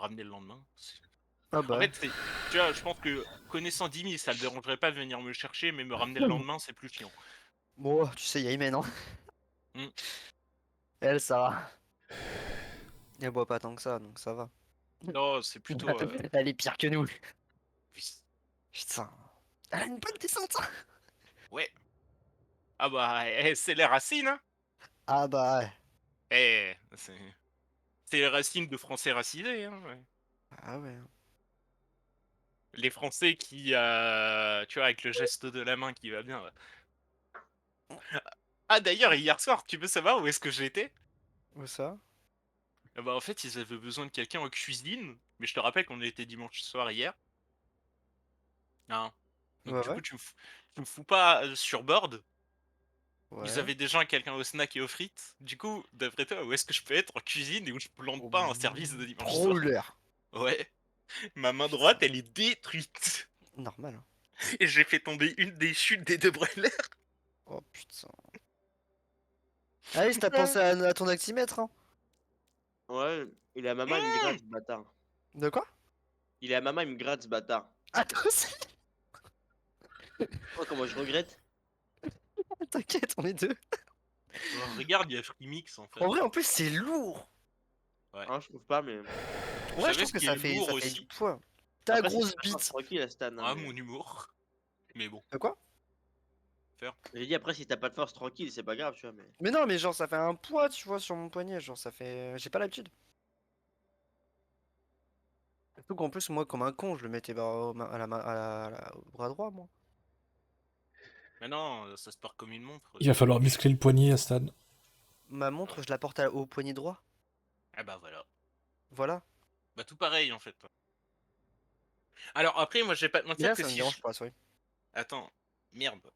ramener le lendemain. Ah bah. En fait, tu vois, je pense que connaissant Dimi, ça le dérangerait pas de venir me chercher, mais me ramener le lendemain, c'est plus chiant. Bon, tu sais, il y a Imen, hein. Mm. Elle, ça va. Elle boit pas tant que ça, donc ça va. Non, c'est plutôt. Elle est pire que nous. Oui. Putain. Elle a une bonne descente. Ouais. Ah bah, c'est les racines, hein. Ah bah ouais. C'est les racines de Français racisés, hein. Ouais. Ah ouais. Les Français qui, tu vois, avec le geste de la main qui va bien. Ouais. Ah d'ailleurs, hier soir, tu veux savoir où est-ce que j'étais? Où ça? Ah bah en fait, ils avaient besoin de quelqu'un en cuisine, mais je te rappelle qu'on était dimanche soir hier. Hein. Donc Ouais, du ouais. coup, tu me fous pas sur board. Ils Ouais. avaient déjà quelqu'un au snack et aux frites. Du coup, d'après toi, où est-ce que je peux être en cuisine et où je plante pas un service de dimanche soir? Rouleur. Ouais, ma main droite, Putain. elle est détruite. Normal, hein. Et j'ai fait tomber une des chutes des deux brûleurs. Oh putain. Alice, t'as pensé à ton actimètre, hein? Ouais, il est à maman, il me gratte ce bâtard. De quoi? Il est à maman, il me gratte ce bâtard. Ah, toi aussi? Oh, comment je regrette. T'inquiète, on est deux. Alors, regarde, il y a Free Mix en fait. En vrai, en plus, c'est lourd. Ouais. Hein, je trouve pas, mais. Vous Ouais, je savez trouve ce que qui est lourd ça fait du aussi? poids. Ta Après, c'est grosse pas bite. tranquille, la Stan. Hein, Ah, mais... mon humour. Mais bon, De quoi? faire. J'ai dit, après, si t'as pas de force, tranquille, c'est pas grave, tu vois. Mais Mais non, mais genre, ça fait un poids, tu vois, sur mon poignet. Genre, ça fait. J'ai pas l'habitude. Surtout qu'en plus, moi, comme un con, je le mettais à la main, au bras droit, moi. Mais non, ça se part comme une montre. Il va falloir muscler le poignet à Stan. Ma montre, je la porte au poignet droit. Ah bah voilà. Voilà. Bah tout pareil en fait. Alors après, moi je vais pas te Et mentir là, que ça me si je... dérange pas, sorry. Attends, merde.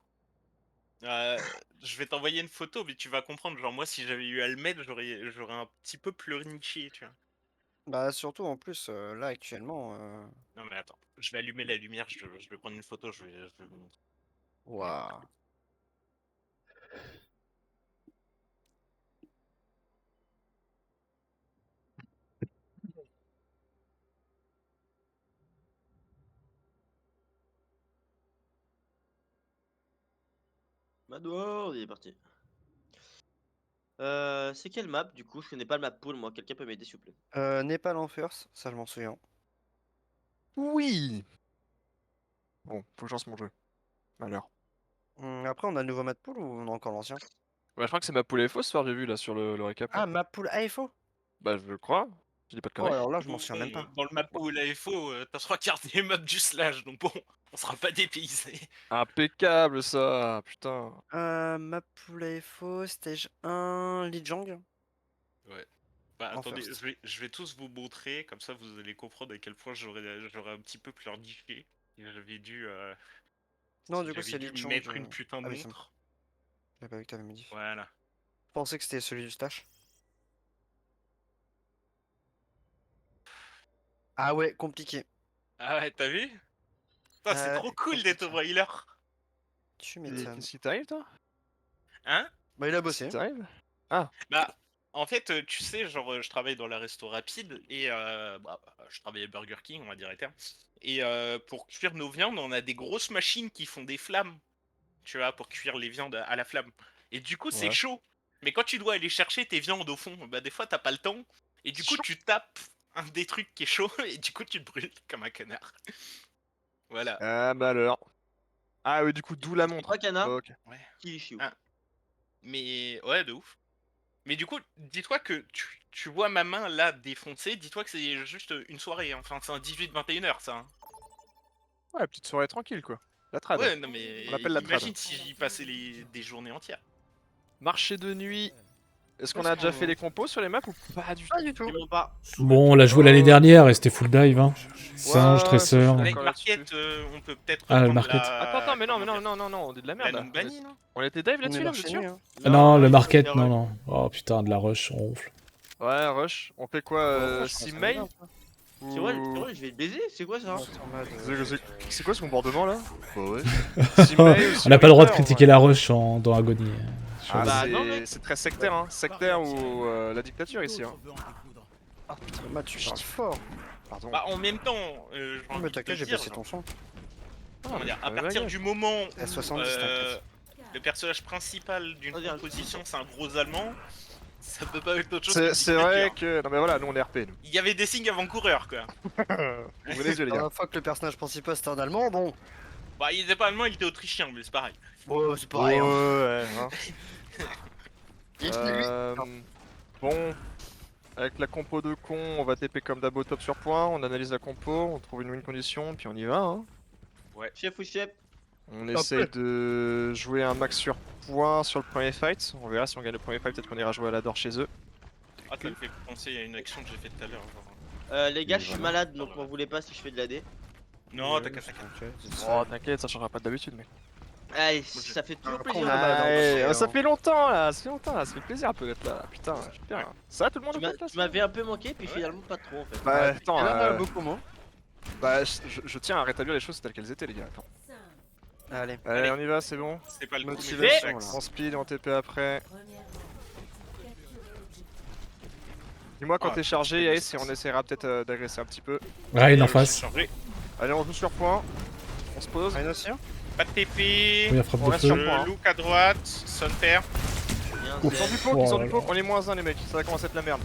Je vais t'envoyer une photo, mais tu vas comprendre. Genre moi, si j'avais eu à le mettre, j'aurais un petit peu pleurniché, tu vois. Bah, surtout, en plus, là, actuellement. Non mais attends, je vais allumer la lumière, je vais prendre une photo, je vais vous montrer. Waouh. Madouard, il est parti. C'est quelle map du coup? Je connais pas le map pool, moi. Quelqu'un peut m'aider, s'il vous plaît? Népal en first, ça, je m'en souviens. Oui. Bon, faut que je lance mon jeu. Malheur. Après, on a le nouveau map pool ou on a encore l'ancien? Bah, je crois que c'est ma poule FO ce soir, j'ai vu là sur le récap. Là. Ah, map pool AFO? Bah, je crois. Je dis pas de Oh, conneries. alors là, je m'en Bon, souviens même pas. dans le map où l'AFO, t'as 3 quarts des mobs du slash, donc bon, on sera pas dépaysé. Impeccable ça, putain. Map pool AFO, stage 1, Lijiang. Ouais. Bah En attendez, first. je vais tous vous montrer, comme ça vous allez comprendre à quel point j'aurais un petit peu pleurniché. Non, du coup, J'avais c'est dû Lijiang. mettre une putain de Ah oui, c'est bon. montre. J'avais pas vu que t'avais mis. Je Voilà. pensais que c'était celui du stash. Ah ouais, compliqué. Ah ouais, t'as vu? Putain, c'est trop cool d'être au Compliqué. broiler. Tu Et m'étonnes. qu'est-ce qui t'arrive toi? Hein? Bah, il a Qu'est-ce qui bossé. t'arrive? Ah, Bah, en fait, tu sais, genre, je travaille dans la resto rapide et je travaille à Burger King, on va dire les termes. Et pour cuire nos viandes, on a des grosses machines qui font des flammes, tu vois, pour cuire les viandes à la flamme. Et du coup, c'est ouais. chaud. Mais quand tu dois aller chercher tes viandes au fond, bah des fois, t'as pas le temps. Et du coup, tu tapes un des trucs qui est chaud et du coup, tu te brûles comme un connard. Voilà. Ah, malheur. Ah oui, du coup, d'où la Et montre. toi, Kana? Ok. Ouais. Qui est chiou? Hein. Mais ouais, de ouf. Mais du coup, dis-toi que tu vois ma main là défoncée, dis-toi que c'est juste une soirée, hein. Enfin c'est un 18-21 h ça. Hein. Ouais, petite soirée tranquille quoi. La trad. Ouais, non On mais l'appelle la trad. imagine si j'y passais des journées entières. Marché de nuit. Est-ce qu'on Est-ce a déjà qu'on- fait les compos sur les maps ou pas du tout? Pas du tout. Absolument pas. Bon, on l'a joué l'année dernière et c'était full dive. Hein. Singe, Ouais, ça, je suis tresseur. Avec d'accord Market, là-dessus. on peut peut-être Ah, le reprendre market. Attends, attends, la... mais non, mais comment non, dire, non, non, non, on est de la la merde là. non-bannie, non? On était dive On est là-dessus là, vous êtes marché sûr? nu, hein. Ah non, le il market, faut non, faire non. Oh putain, de la rush, on ronfle. Ouais, rush. On fait quoi? Bon, après, je 6 pense mail? bien, ça. C'est vrai, je vais te baiser, c'est quoi ça? On est en mode, C'est quoi ce bombardement là? Bah ouais. 6 mail ou On n'a pas le droit de 6 critiquer la rush dans Agony. Ah, Bah non, mec. c'est très sectaire, hein. Sectaire ou la dictature ici, hein. Ah putain, Matt, tu parles fort. Pardon. Bah, en même temps, j'ai Non, envie mais de t'inquiète, te j'ai dire, baissé ton son. comment dire, à Ouais, partir ouais. du moment où À 70, t'inquiète. le personnage principal d'une Oh, regarde, composition c'est un gros allemand, ça peut pas être autre chose que C'est vrai dictature. que. Non, mais voilà, nous on est RP, nous. Il y avait des signes avant-coureurs quoi. Ouvrez les yeux, les La gars. dernière fois que le personnage principal c'était un allemand, bon. Bah, il était pas allemand, il était autrichien, mais c'est pareil. Bon, c'est pareil. Hein. Ouais, hein. Il est lui. Euh, Bon, avec la compo de con, on va TP comme d'hab au top sur point, on analyse la compo, on trouve une win condition, puis on y va. Hein. Chef ou chef? On essaye de jouer un max sur point sur le premier fight. On verra si on gagne le premier fight, peut-être qu'on ira jouer à la door chez eux. Ah, ça me fait penser à une action que j'ai faite tout à l'heure. Les gars, je suis malade donc m'en voulez pas si je fais de la D. Non, t'inquiète. Oh, t'inquiète, ça changera pas d'habitude, mec. Allez, ça fait toujours Après, plaisir on a- de mal, hein. Ouais, ça fait longtemps là, ça fait longtemps là, ça fait plaisir un peu d'être là. Putain, super. Ça, tout le monde Tu est m'as- là, tu m'avais un peu manqué, puis finalement pas trop en fait. Bah, attends, beaucoup moins. bah, je tiens à rétablir les choses telles qu'elles étaient, les gars. Attends. Allez. Allez, on y va, c'est bon. C'est pas le coup, mais Motivation, Jax. là. En speed et en TP après. Dis-moi quand Ah, t'es chargé, Ace, et on essaiera peut-être d'agresser un petit peu. Ryan en face. Chargé. Allez, on joue sur point. On se pose. Rien aussi, hein. Pas de TP. Première frappe On de reste sur feu. point. Je look à droite. Sonter. Bien, Ouf. Ils sont Zen. du poke, Oh ils sont là du poke. On est -1 les mecs, ça va commencer à être la merde.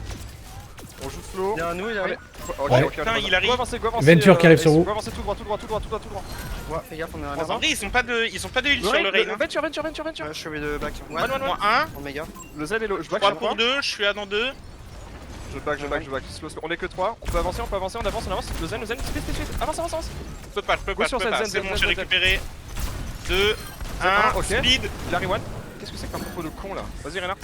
On joue slow. Il y a un nous, il Allez. arrive. Ok, Ouais. ok, Putain, on il arrive. Go avancer, go avancer. Venture qui arrive sur Ace, vous. Go avancer tout droit, tout droit, tout droit, tout droit, tout droit. Ouais, fais gaffe, on est un Trois En vrai, ils ont pas de heal sur le Le raid. Venture, Venture. Je suis de back. Moi 1, Omega. Le Z est low. Je back 3 sur pour point. 2, je suis à dans 2. Je back. Slow, slow. On est que 3. On peut avancer, on avance. Le zen, speed. Avance. Je peux pas, Go sur Zen, C'est Zen, bon, Zen, j'ai Zen. récupéré. 2, un, 1, ok. speed. Il arrive one. Qu'est-ce que c'est qu'un propos de con là? Vas-y, Reinhardt.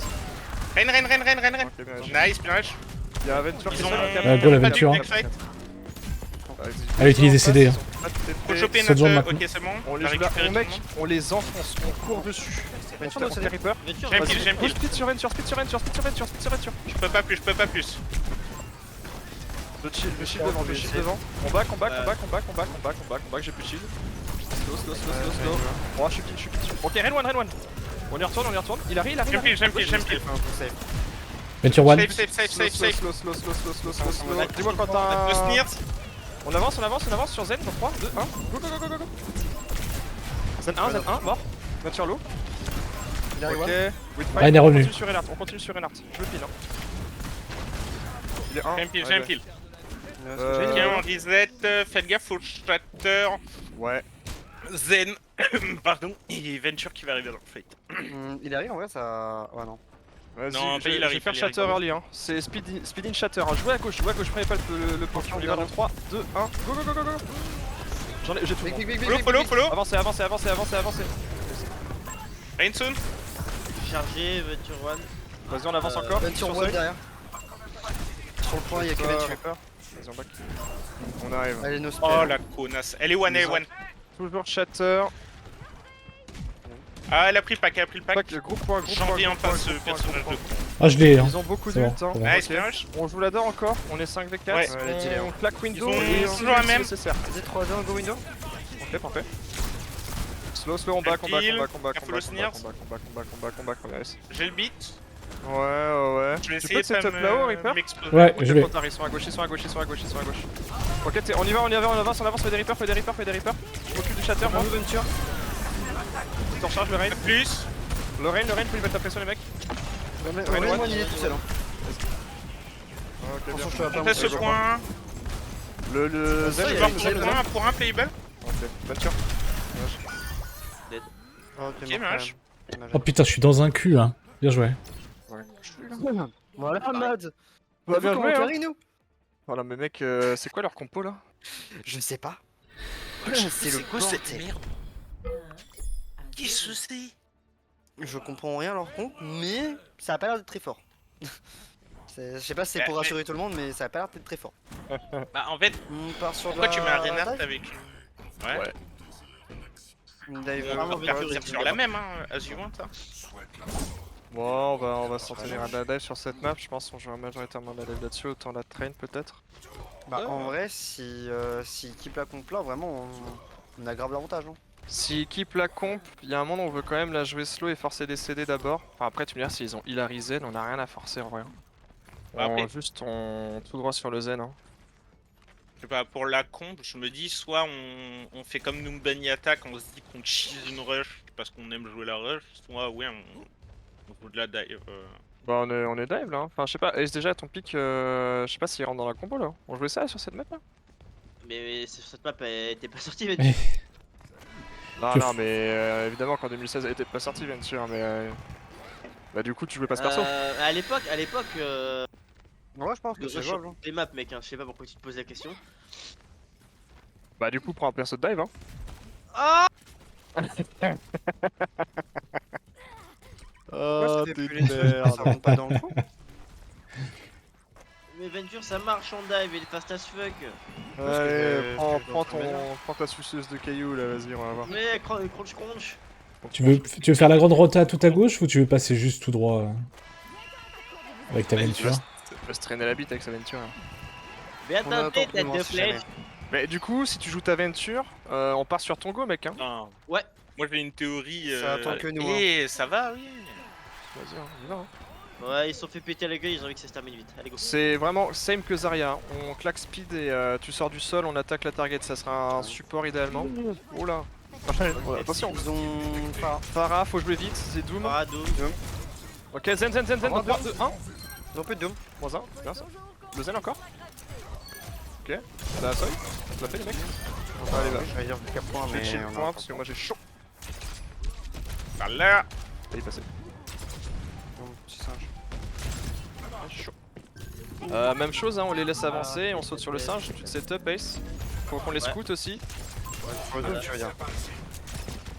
Ren. Ok, bien joué. Nice, bien joué. Il y a Venture qui Ils est ont sur la cam. go, la pas Venture. du backfight. Vas-y. Elle a utilisé CD, hein. Faut choper C'est bon, notre. maintenant. Ok, c'est bon. On les J'ai joue là, récupéré on tout le mec, monde. on les enfonce, on court dessus. Venture, On fait Reaper. Venture, J'aime vas-y. pile, j'aime pile. Speed sur Venture. Je peux pas plus. Je shield devant. On back, j'ai plus de shield. Slow. Oh, je suis kill. Ok, Ren one. On y retourne. Il arrive. J'aime pile. Venture one. Safe. Slow. Dis-moi quand t'as Le un... sneer. On avance sur Zen dans 3, 2, 1. Go. Zen 1, mort. Venture low. Il arrive, Ok. ouais. With Ah, il est revenu. On continue sur Reinhardt. Je le pile. Hein. Il est 1. J'aime pile. Euh, Tiens, on reset. Faites gaffe au shatter. Ouais. Zen. Pardon. Et Venture qui va arriver dans le fight. Il arrive en vrai, ça. Ouais, non. Vas-y, Non, je il vais arrive, faire il shatter arrive. early. Hein. C'est speed in shatter. Hein. Jouez à gauche. Prenez pas le poke. On y va dans 3, 2, 1. Go. J'ai tout. le monde. Follow. Avancez. Rain soon. Chargé, Venture One. Vas-y, on avance encore. Venture Sur one Zen. derrière. Sur le point, il y a que Encore, Venture. Reaper. Vas-y, on back. On arrive. Allez, no Oh spell. la connasse. Elle est one. Toujours shatter. Ah, elle a pris le pack. Pack, gros point. J'en viens pas ce personnage de con. Ah, je l'ai, hein. Ils ont beaucoup C'est bon, d'ult. Hein. c'est bon. Nice, Ok. bien joué. On joue là-dedans encore. On est 5v4. Ouais. On claque window. Ils ont et toujours la même. nécessaire. Vas-y, 3-1, go window. Ok, parfait. Slow, on back. On back. J'ai le beat. Ouais. Je vais Tu essayer peux de pas setup là-haut, Reaper m'exploser. Ouais, Ok, je vais. trop tard, ils sont à gauche. Ok, on y va, on avance, fais des Reapers. Je m'occupe du shatter, moi. Venture. Je te recharge le rain. Plus. Le rain, faut lui mettre la pression, les mecs. Moi, il est tout seul. Hein. Ok, Attention, bien. je te la On perds. fait ce point. Le Ça, Zen, il y a Voir les pour Zen, un pour un playable. Ok, Venture. Ok, mage. Oh putain, je suis dans un cul, hein. Bien joué. Voilà, Mad. Bah, bien joué, hein. carry, nous. Voilà, mais mec, c'est quoi leur compo là? Je sais pas. C'est le quoi cette bordel. merde? Qu'est-ce que c'est? Je comprends rien à leur compte, mais ça a pas l'air d'être très fort. Je sais pas si c'est pour rassurer tout le monde, mais ça a pas l'air d'être très fort. Bah en fait, On part sur pourquoi la... tu mets un Renard dive. avec Ouais. Ouais. Une dive On vraiment va vite. faire sur la même, hein, as you want, hein. Bon, on va s'en tenir à la dive sur cette map, je pense qu'on jouera majoritairement la dive là-dessus, autant la train peut-être. Bah en vrai, si keep la comp là, vraiment, on a grave l'avantage. Hein. Si keep la comp, il y a un moment où on veut quand même la jouer slow et forcer des CD d'abord. Enfin après tu me diras s'ils ont Hilary Zen, on a rien à forcer en vrai. Bah, après- Juste on tout droit sur le Zen. Hein. sais pas, pour la comp, je me dis soit on fait comme Numbani Attack, on se dit qu'on cheese une rush parce qu'on aime jouer la rush, soit ouais on joue de la dive. Bah on est dive là, hein. Enfin je sais pas, Ace déjà ton pick, je sais pas s'il rentre dans la combo là. On jouait ça sur cette map là? Mais sur cette map, elle était pas sortie, mais Mais- Non Que non mais évidemment qu'en 2016 elle était pas sortie bien sûr, mais bah du coup tu jouais pas ce perso. à l'époque, Ouais, je pense que le c'est rush jouable. les maps, mec, hein. Je sais pas pourquoi tu te poses la question. Bah du coup prends un perso de dive hein. Ah Pourquoi ça fait plus les trucs, ça rentre pas dans le coup? Mais Venture, ça marche en dive, il est fast as fuck. que Prends ta suceuse de cailloux là, vas-y on va voir. Mais crunch crunch. Tu veux faire la grande rota tout à gauche ou tu veux passer juste tout droit avec ta Il Venture? va se traîner la bite avec sa Venture. Hein. Mais On a attends, autant tête de de si jamais. flèche. Mais du coup si tu joues ta Venture, on part sur ton go mec hein. Non. Ouais. Moi j'ai une théorie. Ça attend que nous, Et ça va, oui. Vas-y on y va hein. Ouais, ils se sont fait péter la gueule, ils ont envie que ça se termine vite. Allez, go. C'est vraiment same que Zarya, on claque speed et tu sors du sol, on attaque la target, ça sera un support idéalement. Oh là. Ouais, attention. Ils ont. Enfin, Pharah, faut jouer vite, c'est Doom. Parado. Ok, Zen, Zen, Zen, Zen, Ah, 3, 2, 1. ils ont plus de Doom. Moins 1, c'est bien ça. Le Zen encore. Ok, ça a seuil. Tu l'as fait les mecs. Allez, va. Je vais dire jusqu'à point, Je vais mais. chill le on point aura parce pas que moi j'ai chaud. Par là. Il est passé. Doom, petit singe. Chaud. Même chose, hein, on les laisse avancer, on saute sur le singe, tu te setup Ace. Faut qu'on les Ouais. scoute aussi. Faut Doom, tu veux dire.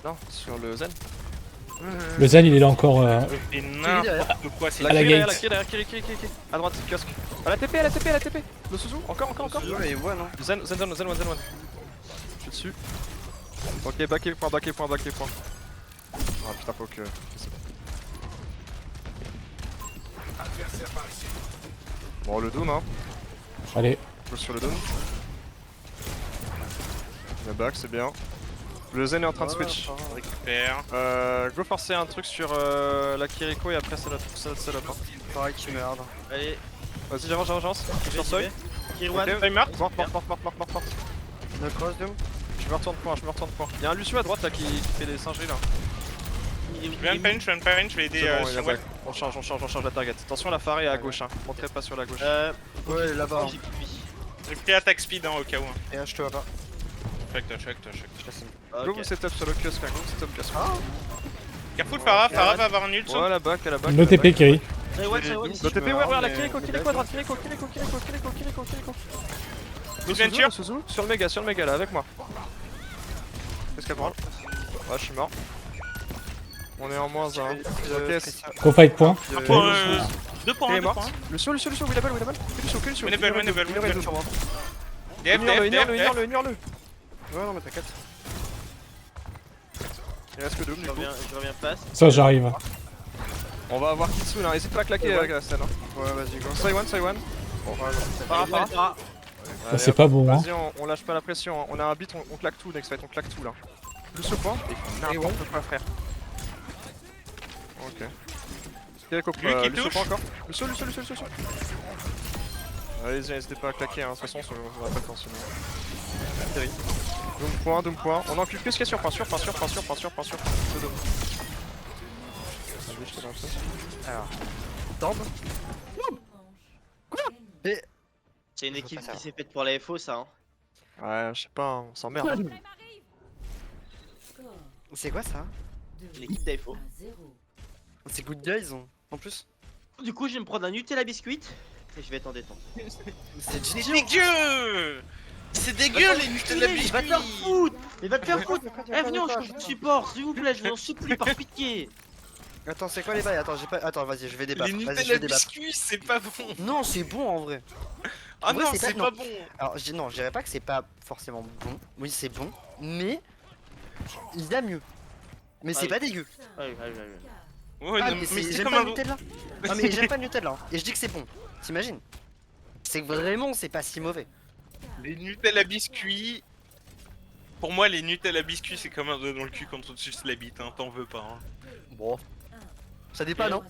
Non, sur le Zen. Le Zen il est là encore. C'est n'importe quoi, c'est À la Kiri derrière, gate. Kiri derrière, Kiri. À droite, kiosque. À la TP, à la TP, à la TP. Le Suzu, encore. Ouais, ouais, non. Zen, Zen, Zen, Zen, Zen, Zen. Je suis dessus. Ok, backé point. Ah putain, faut que. C'est bon. Bon, le Doom, hein. Allez, Go sur le Doom. Le back, c'est bien. Le Zen est en train de switch. récupère. Go forcer un truc sur la Kiriko et après c'est notre setup. Hein. Pareil qui meurt. Allez, Vas-y, j'avance. Je suis sur seuil. Kirwan. Ok. Time out. Mort. No cross Doom. Je me retourne point. Y'a un Lucio à droite là qui fait des singeries là. Je viens de punch, je vais aider C'est bon, il a Shinwell. back. On change la target. Attention, la Pharah est à gauche. Hein. Montrez pas sur la gauche. Ouais, là-bas. J'ai plus de vie. J'ai pris attaque speed hein, au cas où. Hein. Et là, je te vois pas. Check. Je te signe. Go Ok. vous setup sur le kiosque. Go vous setup kiosque. Careful Farah va avoir un ult. Ouais, la back, à la back. no TP Kiri. Taiwan, Le Taiwan, Doom, ici. Le je TP, me ouais, rends, la mais- Kiriko à droite. Kiriko. Le Venture. Suzu, sur le méga là, avec moi. Qu'est-ce qu'elle prend? Ouais, je suis mort. On est en moins 1. Ok, Go fight point. Point, 2 points, il est 2 mort. points. Lucio, Willable. Lucio. Winnable. Ignore-le. Ouais, non, mais t'inquiète. Il reste que Doom, du coup. Je reviens passe. Ça j'arrive. On va avoir Kitsune, hein. N'hésite pas à claquer la scène. Hein. Ouais, vas-y, go. Sai One. Farah. Ça c'est pas bon hein. Vas-y, on lâche pas la pression. Hein. On a un beat, on claque tout. Next fight, on claque tout là. Lucio point. Et n'importe quoi, frère. Ok. Quel cop Lui qui Lucio touche. point encore. Lucio. Allez-y, n'hésitez pas à claquer. Hein. De toute façon, on va pas le temps sinon. Doom point. On encule que ce qu'il y a sur point sûr. Le Doom. Allez, je te lance ça. Alors. Tombe. C'est une équipe qui s'est faite pour la FO, ça. Hein. Ouais, je sais pas, on s'emmerde. C'est quoi ça? Une équipe d'AFO. C'est Good Guys en plus. Du coup, je vais me prendre un Nutella biscuit et je vais être en détente. C'est C'est Gigi. dégueu. C'est dégueu les Nutella Mais va te faire biscuits. foutre. Mais va te faire foutre. Eh, venez, on change de support, s'il vous plaît, je vous en supplie, par pitié. Attends, c'est quoi les bails? Attends, j'ai pas. Attends, vas-y, je vais débattre. Les Vas-y, je Nutella vais débattre. biscuits c'est pas bon. Non, c'est bon en vrai. Ah En vrai, non c'est c'est pas- pas non. bon. Alors, non, je dirais pas que c'est pas forcément bon. Oui, c'est bon, mais il y a mieux. Mais c'est Ouais. pas dégueu. Ouais. Ouais, Ah, non, mais mais c'est j'aime comme pas un le Nutella. Ah, mais j'aime pas le Nutella. Hein. Et je dis que c'est bon. T'imagines? C'est que vraiment, c'est pas si mauvais. Les Nutella biscuits. Pour moi, les Nutella biscuits, c'est comme un doigt dans le cul quand on te suce la bite, hein. T'en veux pas, hein. Bon. Ça dépanne, non?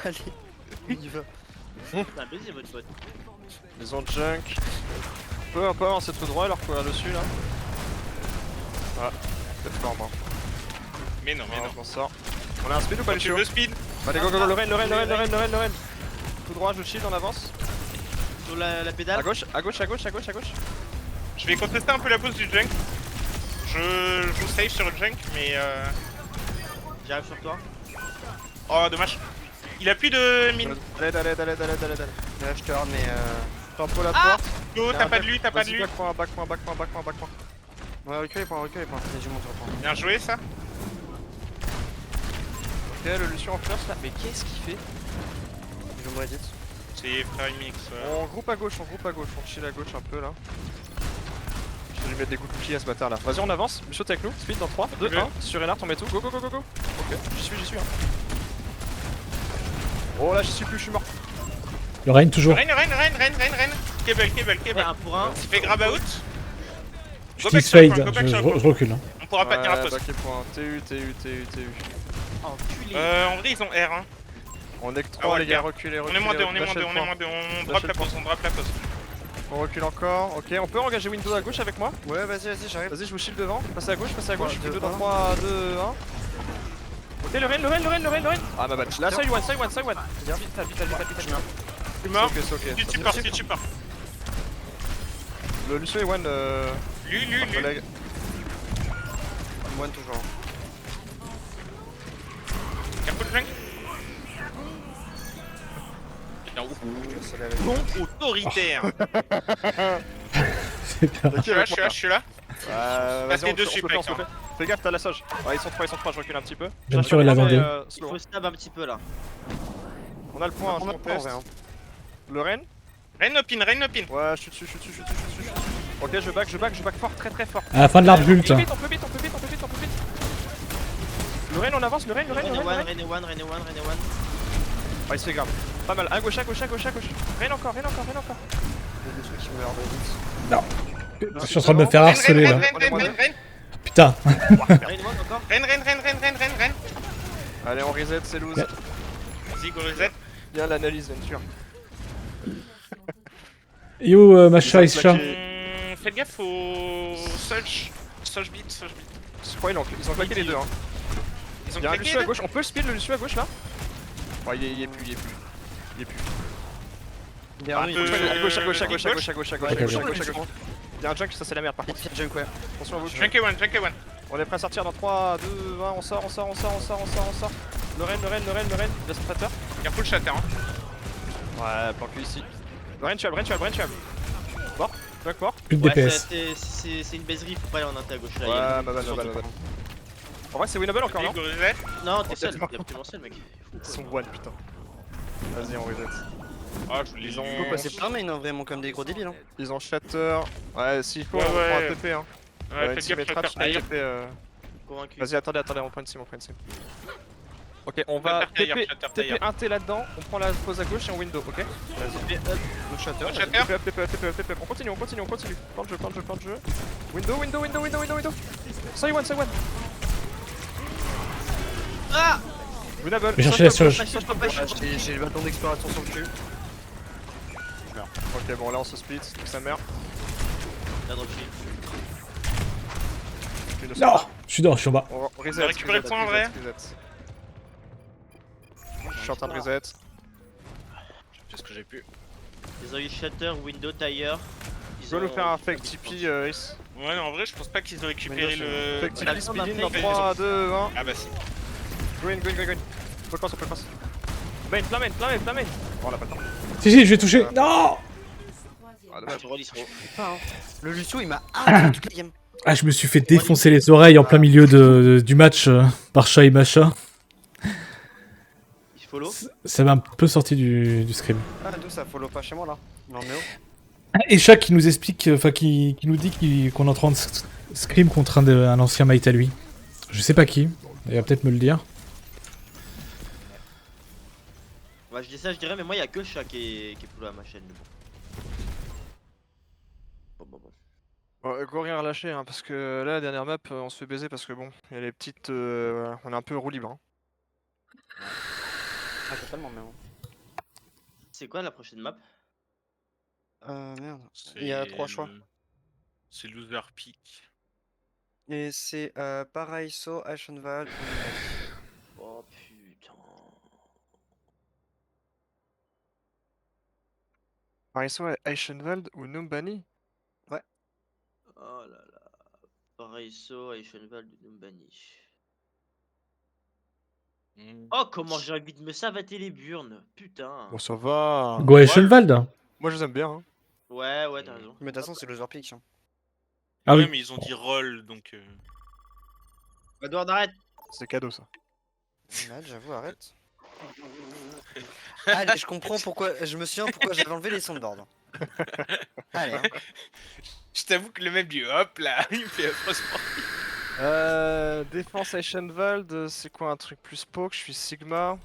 Allez, on y va. C'est un baiser votre pote. Ils ont junk. On peut avancer tout droit et leur courir dessus là. Ah, peut-être mort moi. Mais non, mais non. Je m'en sors. On a un speed ou pas Tu Lucio? veux speed? Allez go go go, le Ren. Tout droit, je shield, on avance. Sur la pédale. À gauche. Je vais contester un peu la pose du junk. Je joue safe sur le junk, mais J'arrive sur toi. oh, dommage. Il a plus de mine. Allez. Là, je te hard, mais Tempo la Ah porte. Go, t'as pas de lui, t'as pas de lui. Back point. Ouais, reculez, reculez. Vas-y, je monte sur le point. Bien joué ça. Ok, le Lucio en first là. Mais qu'est-ce qu'il fait? Je me Reddit. C'est Frère Mix. On groupe à gauche, on chill à gauche un peu là. Je vais lui mettre des coups de pied à ce bâtard là. Vas-y, on avance, Lucio t'es avec nous, speed dans 3, 2, 1, sur Renard, on met tout, go. Ok, j'y suis hein. Oh là, j'y suis plus, je suis mort. Le Rein toujours. Ren. Cable. Ouais, un pour un. Il fait grab out. Je Go back tease sur le fade, point, go back sur le je point. recule. Hein. On pourra pas tenir la pause. Back point, TU. Enculé. En vrai, ils ont R. Hein. On est que Ah 3 ouais, les gars, bien. reculez. On est moins 2, on lâchez le point. on drop la pause, On recule encore, ok, on peut engager Windows à gauche avec moi? Ouais, vas-y, j'arrive. Vas-y, je vous shield devant, passez à gauche, Ouais, Windows deux, dans un. 3, 2, 1. Ok, le Ren. Ah ma bad, là, side one. Vite. Tu es mort. C'est ok. Tu supportes. Le Lucio et One, Lui. collègue. One toujours. Careful junk. Bon autoritaire. C'est bien. Je suis là. Vas-y, t'es on dessus, se le fait, mec, hein. Fais gaffe, t'as la sage. Ouais, ils sont 3, je recule un petit peu. Bien sûr, il a vendu. Il Slow. faut stab un petit peu là. On a le point, je On a pas en conteste. vrai, hein. Le Ren? Ren no pin. Ouais, je suis dessus. Ok, je back fort, très fort. À la fin de l'arbre bulte. On peut vite. Le Ren, on avance, le Ren. Rene one. Ah, il se fait grave. Pas mal. À gauche. Ren encore. Il y a des trucs qui me meurent de vite. Je suis en train de me faire harceler là. Ren. Putain. Rene one encore. Ren. Allez, on reset, c'est loose. Vas-y, go reset. Bien l'analyse, Venture. Yo, Macha, Isha. Faites gaffe au Surge beat. Je crois qu'ils ont claqué les deux. Hein. Ils ont Il y a un claqué. Lucio à gauche. On peut speed le Lucio à gauche là? Ouais, il est plus. Il y a Un un peu- À gauche. Ouais, Il y a un junk, ça c'est la merde par contre. Junk, ouais. Attention à vous. Junk et one. On est prêt à sortir dans 3, 2, 1, on sort. Le Ren, il a son traiteur. Careful shatter. Hein. Ouais, planqué ici. Le Ren, tu as. Mort, junk mort. Plus de Ouais, DPS. c'est une baiserie, faut pas aller en inter à gauche là. Ouais, ma balle. En vrai, c'est winnable encore, non? Go reset. Non, t'es seul, Peut-être il y a plus seul mec. Ils sont one, putain. Vas-y, on reset. Ah, je les Ils ont- Faut passer plein main, vraiment comme des gros débiles. Hein. Ils ont shatter. Ouais, s'il faut, Ouais, on prend un ouais. TP. Hein. Ouais, faites team gaffe, est trap, shatter je tailleur. TP. Convaincu. Vas-y, attendez, on prend une sim. Ok, on va Shatter tailleur, TP shatter tailleur. un T là-dedans, on prend la pause à gauche et on window, ok? Le shatter. Shatter. TP, on continue. Plan de jeu. Window. Side one. Ah. Winnable. Je vais chercher la surge. J'ai le bâton d'exploration sur le cul. Ok, bon, là on se split, donc sa mère. La dropship. Non. Je suis en bas. On reset. On va récupérer le point en vrai. Je suis en train de reset. J'ai ce que j'ai pu. Ils ont eu Shatter, Window, Tire. Je dois nous faire un fake TP, Ace. Ouais, non, en vrai, je pense pas qu'ils ont récupéré le. Fake on a TP le temps speeding d'un dans fake. 3, 2, 1. Ah bah si. Green. On peut le pass. Main. Oh, on a pas le temps. Si, je vais toucher. Non. Ah, dommage. Tu relis trop. Le Lucio, il m'a arrêté toute la game. Ah, je me suis fait défoncer les oreilles en plein milieu du match par Chat et Macha. Il follow. Ça m'a un peu sorti du scrim. Ah, d'où ça follow pas chez moi là? Non, mais Et Chat qui nous explique, enfin qui nous dit qu'on est en train de scrim contre un ancien mate à lui. Je sais pas qui, il va peut-être me le dire. Ouais, je dis ça, je dirais, mais moi, il y a que le chat qui est follow à ma chaîne. Mais bon. Bon, go rien relâcher, hein, parce que là, la dernière map, on se fait baiser parce que bon, il y a les petites. Voilà, on est un peu roue libre. Hein. Ah, totalement, mais bon. C'est quoi la prochaine map? Merde. Il y a 3 choix. C'est Loser Peak. Et c'est Paraiso, Ashenval ou Numbani. Oh putain. Pariso, Eichenwald ou Numbani? Oh là là. Paraiso, Eichenwald, Numbani. Oh, comment j'ai envie de me savater les burnes. Putain. Bon, ça va. Go Eichenwald. Moi, je les aime bien. Hein. Ouais, t'as raison. Mais de toute façon, c'est loser pick. Hein. Ah Ouais, oui. mais ils ont dit roll, donc... Edouard, arrête. C'est cadeau, ça. Mad, j'avoue, arrête. Allez, je comprends pourquoi. Je me souviens pourquoi j'avais enlevé les sons de board. Allez, hein. Je t'avoue que le même du hop là, il me fait affreusement. Défense Eichenwald, c'est quoi un truc plus poke? Je suis Sigma.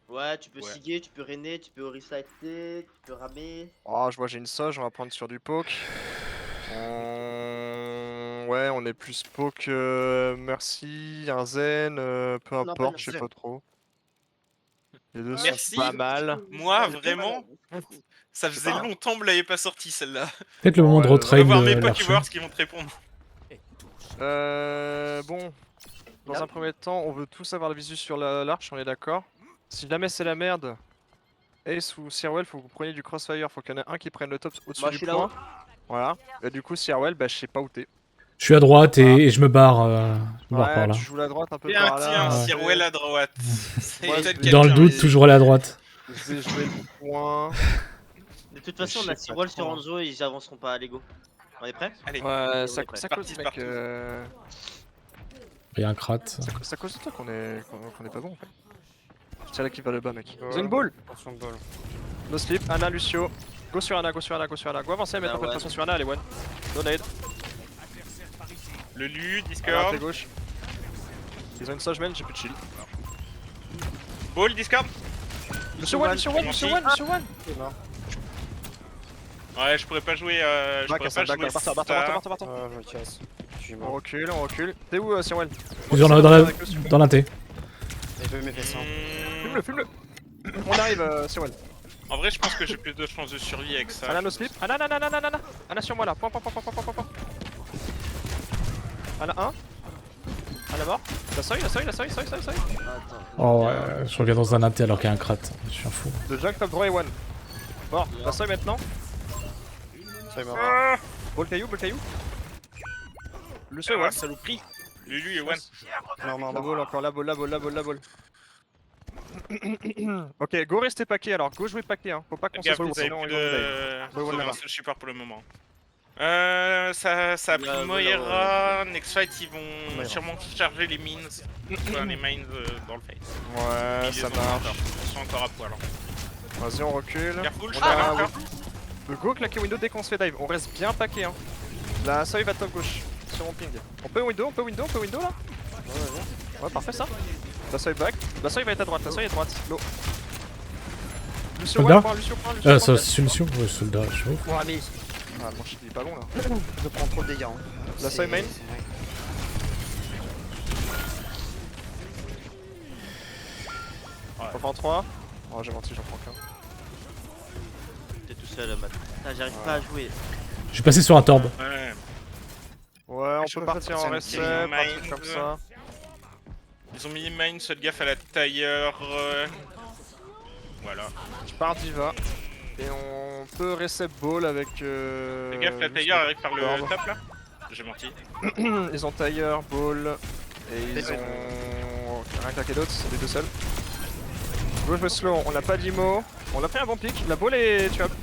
Ouais, tu peux Ouais. siguer, tu peux rainer, tu peux recycler, tu peux ramer. Oh, je vois, j'ai une soge, on va prendre sur du poke. Ouais, on est plus poke, merci, un zen, peu Non, importe, pas je sais zen. pas trop. Les deux Merci. sont pas mal. Moi, Ouais, vraiment, ça faisait pas. longtemps que vous l'avez pas sorti celle-là. Peut-être le moment de Ouais, On va retrain voir de mes potes, l'archer. tu vas voir ce qu'ils vont te répondre. Bon, dans un premier temps, on veut tous avoir le visu sur l'arche, on est d'accord. Si jamais c'est la merde, Ace ou Sirwell, faut que vous preniez du crossfire, faut qu'il y en ait un qui prenne le top au-dessus Moi, je du suis point. là-haut. Voilà. Et du coup, Sirwell, bah je sais pas où t'es. Je suis à droite et je me barre, par Ouais, là. tu joues la droite un peu Tiens, par là. tiens, Ouais. Sirwell à droite. C'est Ouais, peut-être Dans le quelqu'un, doute, mais- toujours aller à droite. Je vais jouer le point. De toute façon, Je on a sais 6 pas rolls sur trop. Hanzo et ils avanceront pas à l'ego. On est prêts? Allez, Ouais, ça ouais, cause, parti, mec. parti. Il y a un crat. Ça cause de toi qu'on est pas bon en fait. Je tiens l'équipe vers le bas, mec. Ouais. Ils ont une boule. Attention de ball. No slip, Anna, Lucio. Go sur Anna, go sur Anna, go sur Anna. Go avancer, mettre un peu de ouais. pression sur Anna, elle est one. No nade. le Lu, Anna, Discord. t'es gauche. Ils ont une Sage main, j'ai plus de shield. Ball, Discord. Lucio one, Lucio one, Lucio one, Lucio one. C'est mort. Ouais, je pourrais pas jouer. Je pourrais pas jouer. Barre-toi, barre-toi. Je me casse. Je suis On mort. recule, on recule. T'es où, Sirwell? Ils ont dans l'inté. Il peut mes fesses. Fume-le, fume-le. On arrive, Sirwell. En vrai, je pense que j'ai plus de chances de survie avec ça. Anna, no slip. Anna, Anna sur moi là. Point. Anna 1. Anna mort. La seuil. Attends. Oh ouais, je regarde dans un inté alors qu'il y a un crat. Je suis un fou. Le junk top droit et one. Mort. La seuil maintenant. C'est mort. Ball caillou. Le Ah, seuil, ouais, ouais. saloperie. Lulu et One. Mort. La balle encore, la balle. Ok, go rester paquet alors, go jouer paquet hein. Faut pas qu'on se Gaffe, spoil, vous avez sinon plus ils vont nous dive. de... Ouais, Vous avez là-bas. un seul support pour le moment. Ça a pris Là, Moira. Next fight, ils vont Moira. sûrement charger les mines. Enfin, les mines dans le fight. Ouais, Ils ça les ont marche. encore. Ils sont encore à poil. Hein. Vas-y, on recule. Careful, je On a t'arrête un encore. Le go claquer window dès qu'on se fait dive. On reste bien paquet hein. La seuil va top gauche, sur mon ping. On peut window là? Ouais, parfait ça. La seuil back. La seuil va être à droite, la seuil est à droite. Low. Lucio Soldat point, Lucio point. Ça, solution. Ouais, soldat, je suis ouf. Ouais, mais Ah, mon shit il est pas bon là. je prends trop de dégâts. Hein. La C'est- side main c'est vrai. On prend 3. Oh, j'ai menti, j'en prends qu'un. T'es tout seul, Matt. Putain, j'arrive pas à jouer. Je suis passé sur un torb. Ouais. Ouais, on Je peut peux pas partir faire en ça, reset, mais un mine, truc comme ça. Ils ont mis mine, faites gaffe à la tailleur. Voilà. Je pars diva. Et on peut reset ball avec. Faites gaffe, la tailleur arrive par le Orb. top là. J'ai menti. Ils ont tailleur, ball. Et ils Désolé. ont. Rien claqué d'autre, c'est les deux seuls. Go jouer slow, on n'a pas d'IMO. On a pris un bon pick, la ball est tuable.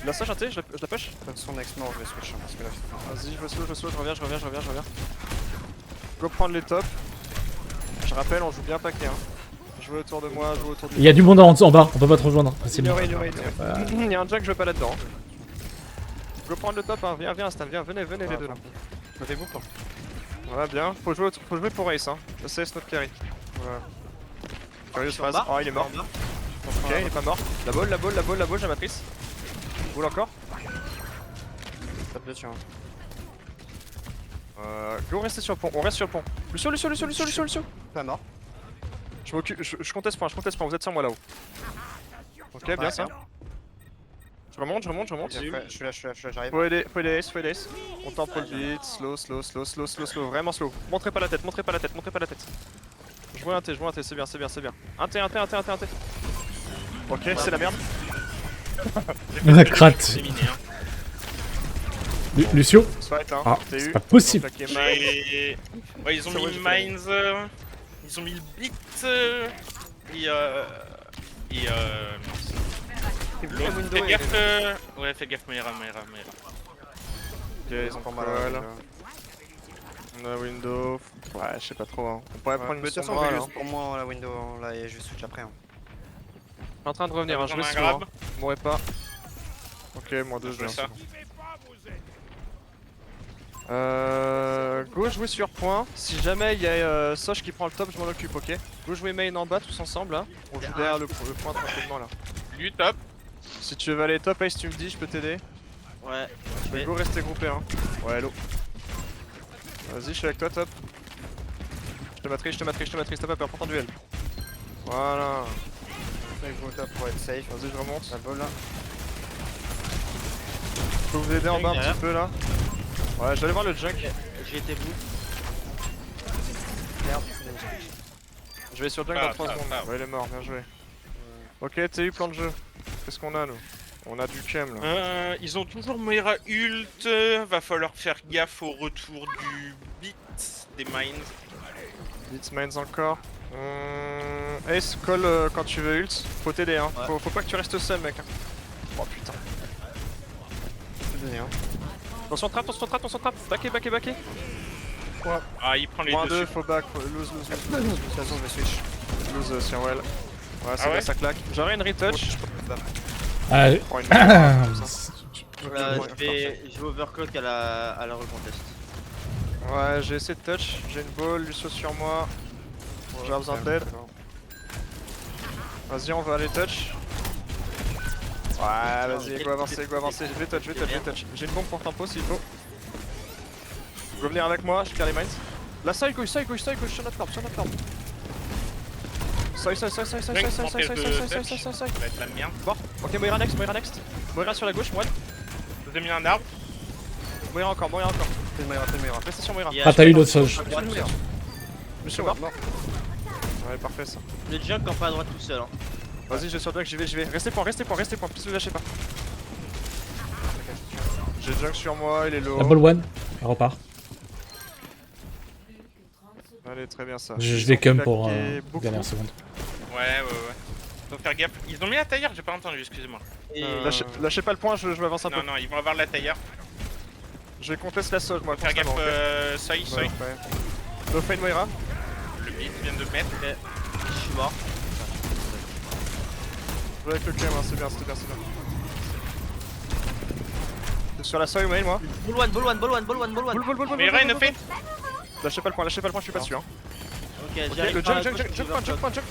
La sage un T, je la push. De toute façon, next mort, je vais switch. Hein, parce que là, Vas-y, je slow, je reviens. Go prendre les tops. Je rappelle, on joue bien paquet. Hein. Jouez autour de moi, jouez autour du. Il y a du monde en bas, on peut pas te rejoindre. Facilement. Ignorez. Il y a un jack, je veux pas là-dedans. Go prendre le top, hein. Viens, Stan, venez les deux là. me fais beaucoup. Voilà, bien. Faut jouer pour Ace, hein. C'est notre carry. Voilà. Curious Sur phase. bas. Oh, il est mort. Ok, il est pas mort. La balle, j'ai la matrice. Boule encore. Pas de dessus. Hein. Go rester sur le pont, on reste sur le pont. Lucio. Pas mort. Je m'occupe, je conteste point, vous êtes sur moi là-haut. Ok, bien Ouais. ça. Je remonte. Je suis là, j'arrive. Faut aider Ace. On tempo le beat, slow, vraiment slow. Montrez pas la tête. Je vois un T, c'est bien. Un T. Ok, c'est la merde. Crate. Éliminé, hein. Lucio. Fight, hein. Ah, TU. c'est pas possible. Ils ont claqué mine. Ouais, ils ont Ça, mis ouais, le j'ai fait mines, ils ont mis le beat, et mince. L'autre, window, fais gaffe, ouais, fais gaffe, Meira. Ok, ils ont pas mal. On a window. Ouais, je sais pas trop. Hein. On pourrait prendre Mais une de toute façon, sombra on là. juste pour moi la window là et je switch après. Hein. Je suis en train de revenir, hein. Je T'as vais besoin sur. d'un Hein. grab? Mourrez pas. Ok, moins 2, je Je fais viens. ça. Go jouer sur point. Si jamais il y a Soch qui prend le top, je m'en occupe, ok. Go jouer main en bas tous ensemble là. On joue derrière le point tranquillement là. Lui, top. Si tu veux aller top, Ace, tu me dis, je peux t'aider. Ouais, Mais go rester groupé, hein. Ouais, hello. Vas-y, je suis avec toi, top. Je te matrice, t'as pas peur, prends ton duel. Voilà. Je go top pour être safe. Vas-y, je remonte. La ball là. Je peux vous aider en bas un petit peu là. Ouais, j'allais voir le junk. j'ai été bout. Merde. Je vais sur junk Ah, dans 3 ah, secondes. ah. Ouais, il est mort, bien joué. Ok, TU, plan de jeu. Qu'est-ce qu'on a nous? On a du chem là. Ils ont toujours Moira ult, va falloir faire gaffe au retour du beat des mines. Beats mines encore. Ace, call quand tu veux ult. Faut t'aider, hein. Ouais. Faut pas que tu restes seul, mec. Hein. Oh putain. C'est donné hein. Attention trap. Backé. Ah, il prend les Moins deux. 2, faut back. Lose. De toute façon, je vais switch. Lose sur well. Ouais, c'est Ah ouais bien, ça claque. J'aurais une retouch. Ah, Je prends une comme ça. Je vais overclock à la recontest. Ouais, j'ai essayé de touch. J'ai une ball, Lucio sur moi. J'ai besoin d'aide. Vas-y, on va aller touch. Ouais, vas-y, go avancer. Je vais touch. J'ai une bombe pour tempo s'il faut. Go venir avec moi, je clear les mines. La side gauche, sur notre corps. Side. Ça va être la merde. Bon, ok, Moira next. Moira sur la gauche, moine. J'ai mis un arbre. Moira encore. Fais le meilleur. Restez sur Moira. Ah, t'as eu l'autre Soch. Monsieur mort. Ouais, parfait ça. Le junk en pas à droite tout seul. Hein. Vas-y, je vais sur Junk, j'y vais. Restez point, piste ne lâchez pas. J'ai Junk sur moi, il est low. La ball one. Elle repart. Allez, très bien ça. Je Ils vais ont cum pour claqué beaucoup. dernière seconde. Ouais. Faut faire gaffe. Ils ont mis la taillère, j'ai pas entendu, excusez-moi. Lâchez pas le point, je m'avance un peu. Non, ils vont avoir la taillère. Je vais contester la sauge, moi. Faut faire gaffe, constamment, soy. ok. Ouais. No fade Moira. Le beat vient de mettre. Je suis mort. Je vais avec le cam, hein, c'est bien. Sur la soy, main, moi. Ball one. Mais Ray ne fait. Lâchez pas le point, je suis pas dessus. Hein. Ok, Ok, j'arrive le pas à junk gauche, point. Je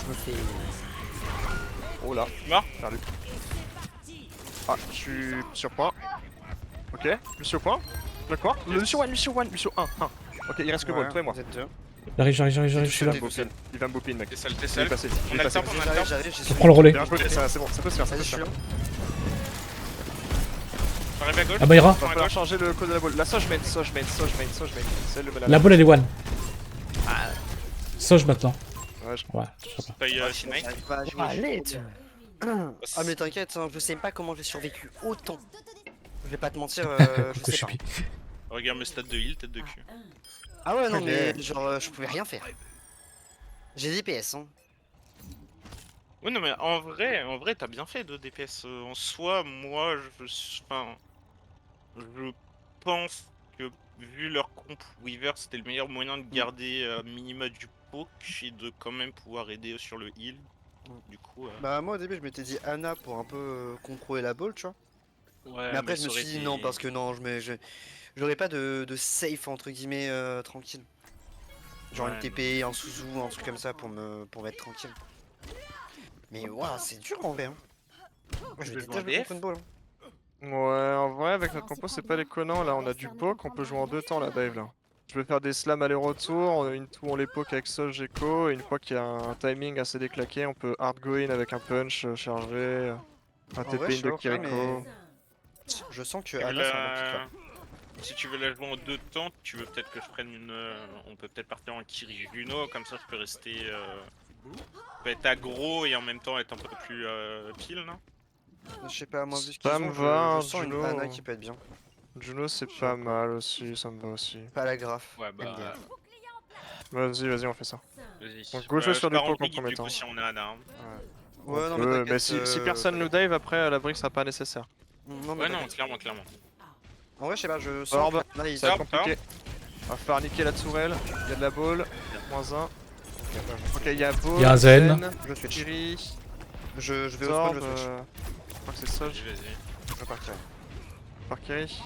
me fais. Oh là. Mort. Perdu. Ah, je suis sur point. Ok, je suis au point. D'accord. Lucio 1. Ok, il reste que Ball, toi et moi. Vous êtes deux. J'arrive, je suis là. Il va me boopin, mec. T'es seul, Il est passé. On a le temps, J'arrive, Je prends le relais. Bien joué, ça, c'est bon, ça peut se faire, Vas-y, je suis là. J'arrive à gauche. Ah bah Ira. Va falloir changer le code de la balle. La Soch main. C'est le La balle elle est one. Soch maintenant. Ouais, je Ouais, je sais pas. Soy Sinai. J'arrive pas à jouer. Allez, ah mais t'inquiète, hein, je sais pas comment j'ai survécu autant. Je vais pas te mentir, je sais pas. Regarde mes stats de heal, tête de cul. Ah ouais non Ok. mais genre je pouvais rien faire. J'ai des PS hein. Ouais, non, mais en vrai, t'as bien fait de DPS. En soi, moi, je pense que vu leur comp Weaver, c'était le meilleur moyen de garder minima du poke et de quand même pouvoir aider sur le heal. Du coup, Bah moi au début je m'étais dit Anna pour un peu contrôler la ball tu vois. ouais, Mais après je ça me aurait suis dit été- non parce que non j'aurais pas de safe entre guillemets tranquille. Genre Ouais, une TP, un Suzu, un truc comme ça pour m'être tranquille. Mais waouh c'est dur en vrai hein. Moi, je Je vais vais jouer en détester le DF. contrôle ball. Ouais, en vrai, avec notre compo, c'est pas déconnant. Là, on a du poke, on peut jouer en 2 temps, la dive là. Je vais faire des slams aller-retour, une tour on les poke avec Sol, Gecko, et une fois qu'il y a un timing assez déclaqué, on peut hard go in avec un punch chargé, un En TP vrai, in je suis de ok, Kiriko. mais je sens que Tu veux Anna c'est un bon pick, là. Si tu veux la jouer en 2 temps, tu veux peut-être que je prenne une. On peut peut-être partir en Kiri Juno, comme ça je peux rester. Je peux être aggro et en même temps être un peu plus pile, non? Je sais pas, moi vu ce qu'ils Ça ont, me va, je sens une Juno. Anna qui peut être bien. Juno c'est Je sais pas pas. mal aussi, ça me va aussi. Pas la graphe. Ouais, bah. Vas-y, on fait ça. Vas-y. Donc, go jouer Je sur du pars en poke en brigue, premier du coup, temps. si on est Anna. Hein. Ouais, non, Mais t'inquiète, si personne nous dive, après la brique sera pas nécessaire. Non, mais Ouais, non, t'inquiète. clairement. En vrai, je sais pas, je sens Orb, que Anna, il ça va Orb, être compliqué. On va falloir niquer la tourelle, il y a de la ball, -1. Ok, il y a ball, Il y a un Zen. je switch. Kiri, Je vais au Zorb, spawn, je switch. je crois que c'est ça, Vas-y. Je vais partir. par Kiri.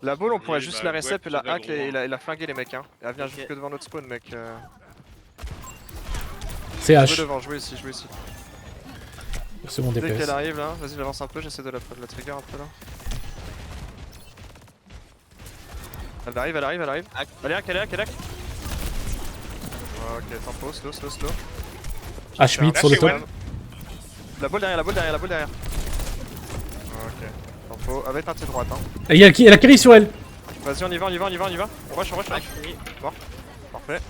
La ball, on pourrait Et juste bah, la ouais, recep et la tu hack vas et gros, la flinguer les mecs. Hein. Elle vient Ok. jusque devant notre spawn, mec. C'est Jouez H. devant, jouez ici. C'est mon Dès DPS. qu'elle arrive là, vas-y, j'avance un peu, j'essaie de la trigger un peu là. Elle arrive. Hack. Elle est hack. Ok, tempo, slow. H mid sur le Là, top. c'est La balle derrière. Ok, tempo, avec un T droite. Hein. Et il y a la Kiri sur elle. Vas-y, on y va. On rush. Hack, Kiri. Parfait.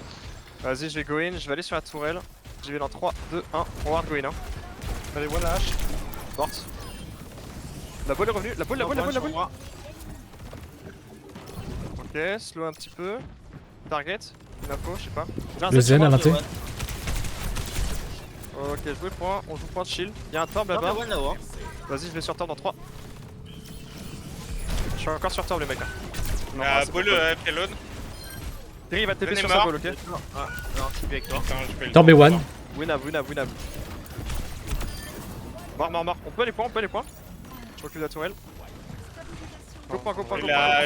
Vas-y, je vais go in, je vais aller sur la tourelle. J'y vais dans 3, 2, 1, on va go in. Hein. Allez, voilà la hache. Morte. La balle est revenue, la balle. Ok, slow un petit peu. Target, une info, je sais pas. J'ai un Le set Zen sur à moi. l'inté. Ok, jouez point, on joue point de shield. Y'a un torb Non, mais là-bas. one là-haut. Vas-y, je vais sur torb dans 3. Je suis encore sur torb les mecs. Hein. Non, La c'est ball pas payload. Terry il va TP Zen est sur sa mort. balle, ok? Ah, non, je suis avec toi. Attends, je peux le Torb et voir. one. Winab. Mort. On peut aller point. Je recule la tourelle. Go point.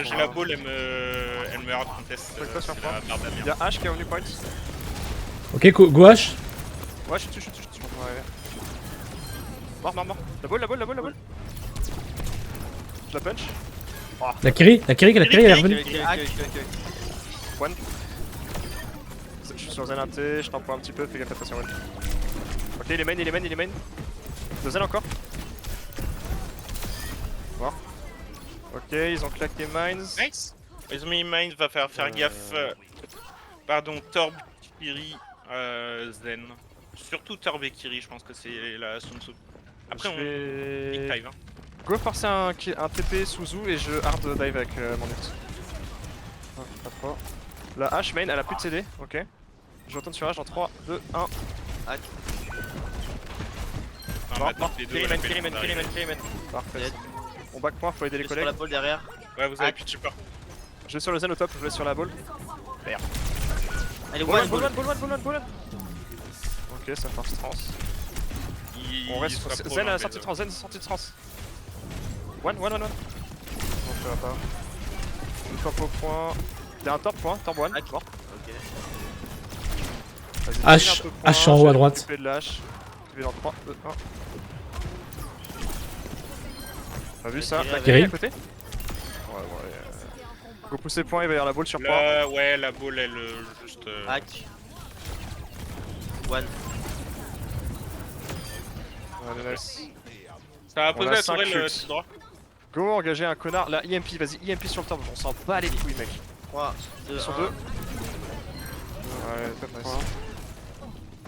J'ai la ball, elle me hard contest. Fais quoi sur C'est point la barbe à merde. Y'a H qui est revenu point. Ok, go H. Ouais, je suis. Mort. La balle. Je la punch. La Kiri elle est revenue. One. Je suis sur Zen inté, je t'envoie un petit peu, fais gaffe attention. Ok, il est main. Le Zen encore. Mort. Ok, ils ont claqué mines. Nice. Les mines va faire gaffe. Pardon, Torb, Kiri, Zen. Surtout Torb et Kiri, je pense que c'est la Sun Tzu. Après, Je on. vais Big dive. Hein. go forcer un TP sous Zou et je hard dive avec mon ult. Ah, pas trop. La H main, elle a plus de CD, ok. Je retourne sur H dans 3, 2, 1. Hack. Non, Mort, mais mort. les deux, Kiri on a main. fait le coup d'arriver. Parfait. Dead. On back point, faut aider Je les suis sur la collègues. balle derrière. Ouais, vous avez plus de support. Je vais sur le Zen au top, je vais sur la ball. Allez, Ball one, one. Ok, ça force trans. On reste sur sur Zen sortie de trans. One. Non, ça va pas. Une top au point. Y'a un top point, top one. Hack. Mort. Ok. Vas-y, H, file un peu point, H en haut je à vais droite. m'occuper de la H. Je vais dans 3, 2, 1. T'as vu ça? Kiri La avec- Kiri à côté? Ouais. Go pousser point, il va y avoir la balle sur point. Ouais, la ball, elle juste. Hack. One. Allez, nice. Ça va On poser a la cinq tourelle ults. tout droit. Go engager un connard. La IMP, vas-y, IMP sur le top. On s'en bat les couilles, mec. 3, 2, Ils sont 2. 1. Ouais, top, nice.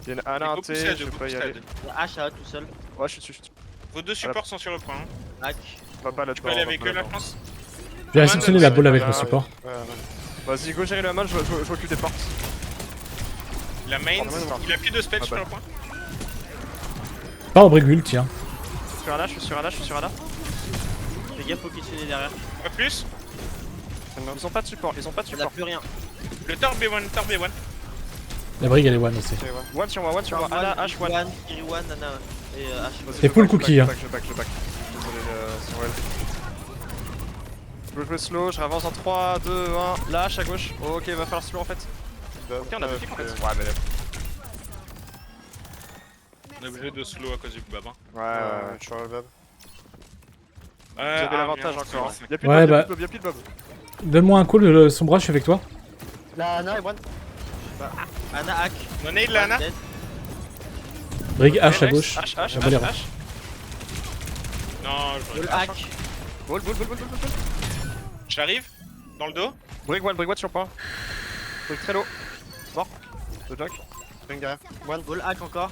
Il y a une Anna Go inté, pousser à je deux, vais go pas y pousser à aller. deux. La hache là tout seul. Ouais, je suis dessus. Vos deux supports sont sur le point. Hein. Hack. On va pas là-dedans. Tu peux aller on va avec pas eux là, là-dedans. je pense. Je vais réceptionner la balle avec mon support. Vas-y, go gérer la main, je m'occupe des portes. La main, Oh, ouais, il a plus de spell Ah, sur bah. le point. Pas en brigule, tiens. Je suis sur un là. Fais gaffe au kitchener derrière. Pas plus. Ils ont pas de support, On a plus rien. Le Torb B1, Torb B1. La brigue elle est one aussi. One sur moi. Anna, H, one. One, Kiri one, Nana et H. Vas-y, C'est je full back, cookie, je hein. back. Désolé, c'est well. Je veux jouer slow, je avance en 3, 2, 1. La hache à gauche. Ok, va falloir slow en fait. Ok, on a deux pics en fait. Ouais, mais. On est obligé de slow à cause du bab. Hein. Ouais. Tu vois le bab. Vous avez l'avantage encore. Y'a plus Ouais, de bah. bob, y'a plus de bob. Donne-moi un call, Sombra, je suis avec toi. La Ana et One. Ana hack. No nade là, Ana. Dead. Brig H à gauche. H. Ah, bolero. Non, Ball j'aurais hack. Ball. J'arrive. Dans le dos. Brig one sur point. Brig très low. Mort. Le jack. Bring derrière. One. Ball hack encore.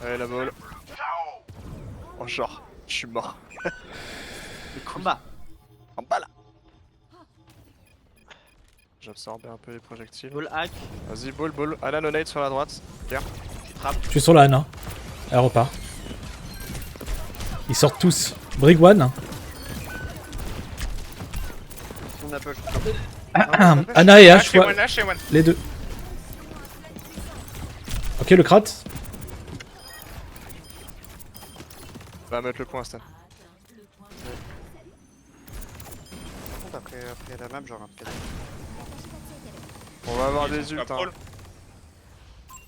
Allez, la ball. Oh, genre, je suis mort. En bas. En bas là. J'absorbe un peu les projectiles. Ball hack. Vas-y, ball. Ana no nade sur la droite. Claire. Tu trappes. Je suis sur la Ana. Elle repart. Ils sortent tous. Brig One. On a push. Ana et H, H et ouais. one, H et one. Les deux. Ok, le crat. Va mettre le point, Stan. Par contre, après la map, genre un peu. On va avoir Ils des sont ults. pas Hein. pro.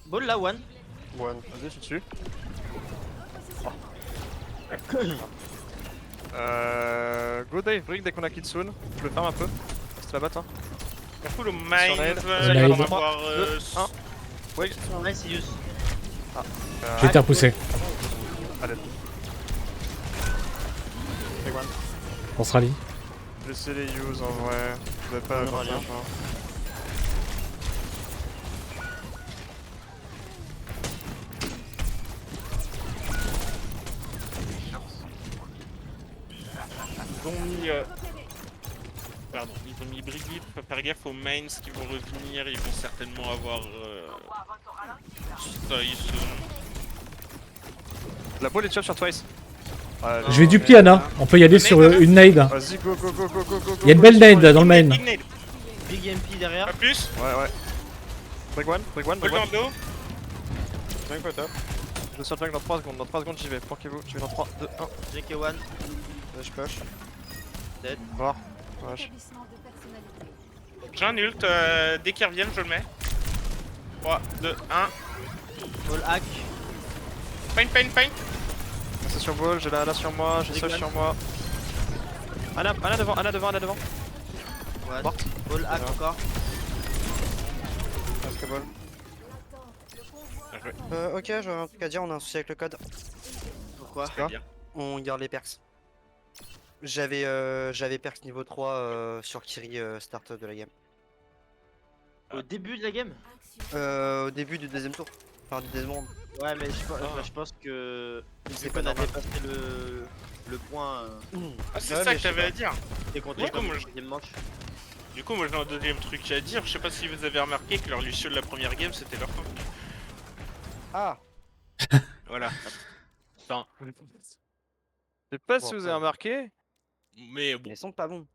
Ball là, one. One. Vas-y, je suis dessus. Go Dave, Brig dès qu'on a Kitsune. Je le ferme un peu. C'est la batte, hein. Careful au Sur mines, nade. il va en Nade. avoir 1. Oui. Nice use. Je vais te repousser. Allez. Brig one. On se rallie. Laissez les use en vrai. Vous avez pas On grand revient. chose. Ils ont mis. Pardon, ils ont mis Brigitte, faut faire gaffe aux mains qui vont revenir, ils vont certainement avoir. Tyson. La ball est tuable sur Twice. Allez. Je vais duplier Ana. On peut y aller sur une nade. Vas-y, go. Il y a une belle nade dans le main. Big nade, Big MP derrière. pas plus. Ouais. Brig one. Ball dans le dos. Je le sors dans 3 secondes. Dans 3 secondes, j'y vais. Planquez-vous. Je vais dans 3, 2, 1. JK one. Push. Dead. Mort. Wesh. J'ai un ult, dès qu'ils reviennent, je le mets. 3, 2, 1. Ball hack. Pain. C'est sur ball, j'ai la Ana sur moi, j'ai Soch sur moi. Ana devant. One. Morte. Ball hack encore. Basketball. Ok, j'aurais un truc à dire, on a un souci avec le code. Pourquoi? Très bien. On garde les perks. J'avais perks niveau 3 sur Kiri start de la game. Au début de la game? Au début du deuxième tour. Enfin du deuxième round. Ouais, mais je pense que. C'est Vu pas qu'on a normal. dépassé le point. Ah, c'est Ouais, ça mais que je sais t'avais pas. à dire. T'es content Du coup, comme moi, le je- deuxième manche. Du coup, moi j'ai un deuxième truc à dire. Je sais pas si vous avez remarqué que leur Lucio de la première game c'était leur fin. Ah. Voilà. Enfin, Je sais pas Bon, si vous après. avez remarqué. mais bon, Ils sont pas bons.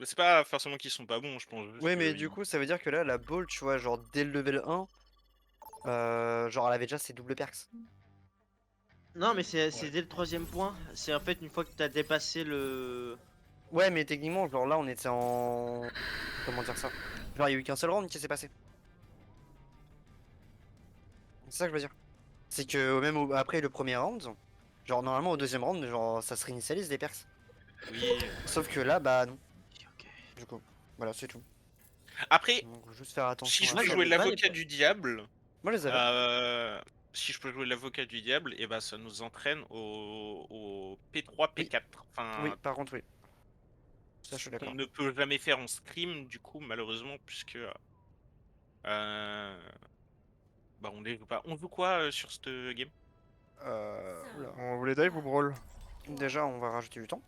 c'est pas forcément qu'ils sont pas bons, je pense. Juste Oui, mais que du coup, ça veut dire que là, la ball, tu vois, genre dès le level 1, genre elle avait déjà ses doubles perks. Non, mais c'est dès le troisième point. C'est en fait une fois que t'as dépassé le. Ouais, mais techniquement, genre là, on était en. Comment dire ça? Genre, il y a eu qu'un seul round qui s'est passé. C'est ça que je veux dire. C'est que même après le premier round, genre normalement au deuxième round, genre ça se réinitialise les perks. oui. Sauf que là, bah non. Ok. Du coup, voilà, c'est tout. Après, Donc juste faire attention. si je à peux ça. j'avais jouer pas l'avocat les- du diable, Moi, je les avais. si je peux jouer l'avocat du diable, et bah ça nous entraîne au P3, P4. Enfin, Oui, par contre, oui. Ça, je suis d'accord. on ne peut jamais faire en scrim, du coup, malheureusement, puisque. Bah, on les joue pas. On joue quoi sur cette game? Oula. On voulait dive ou brawl? Déjà, on va rajouter du temps.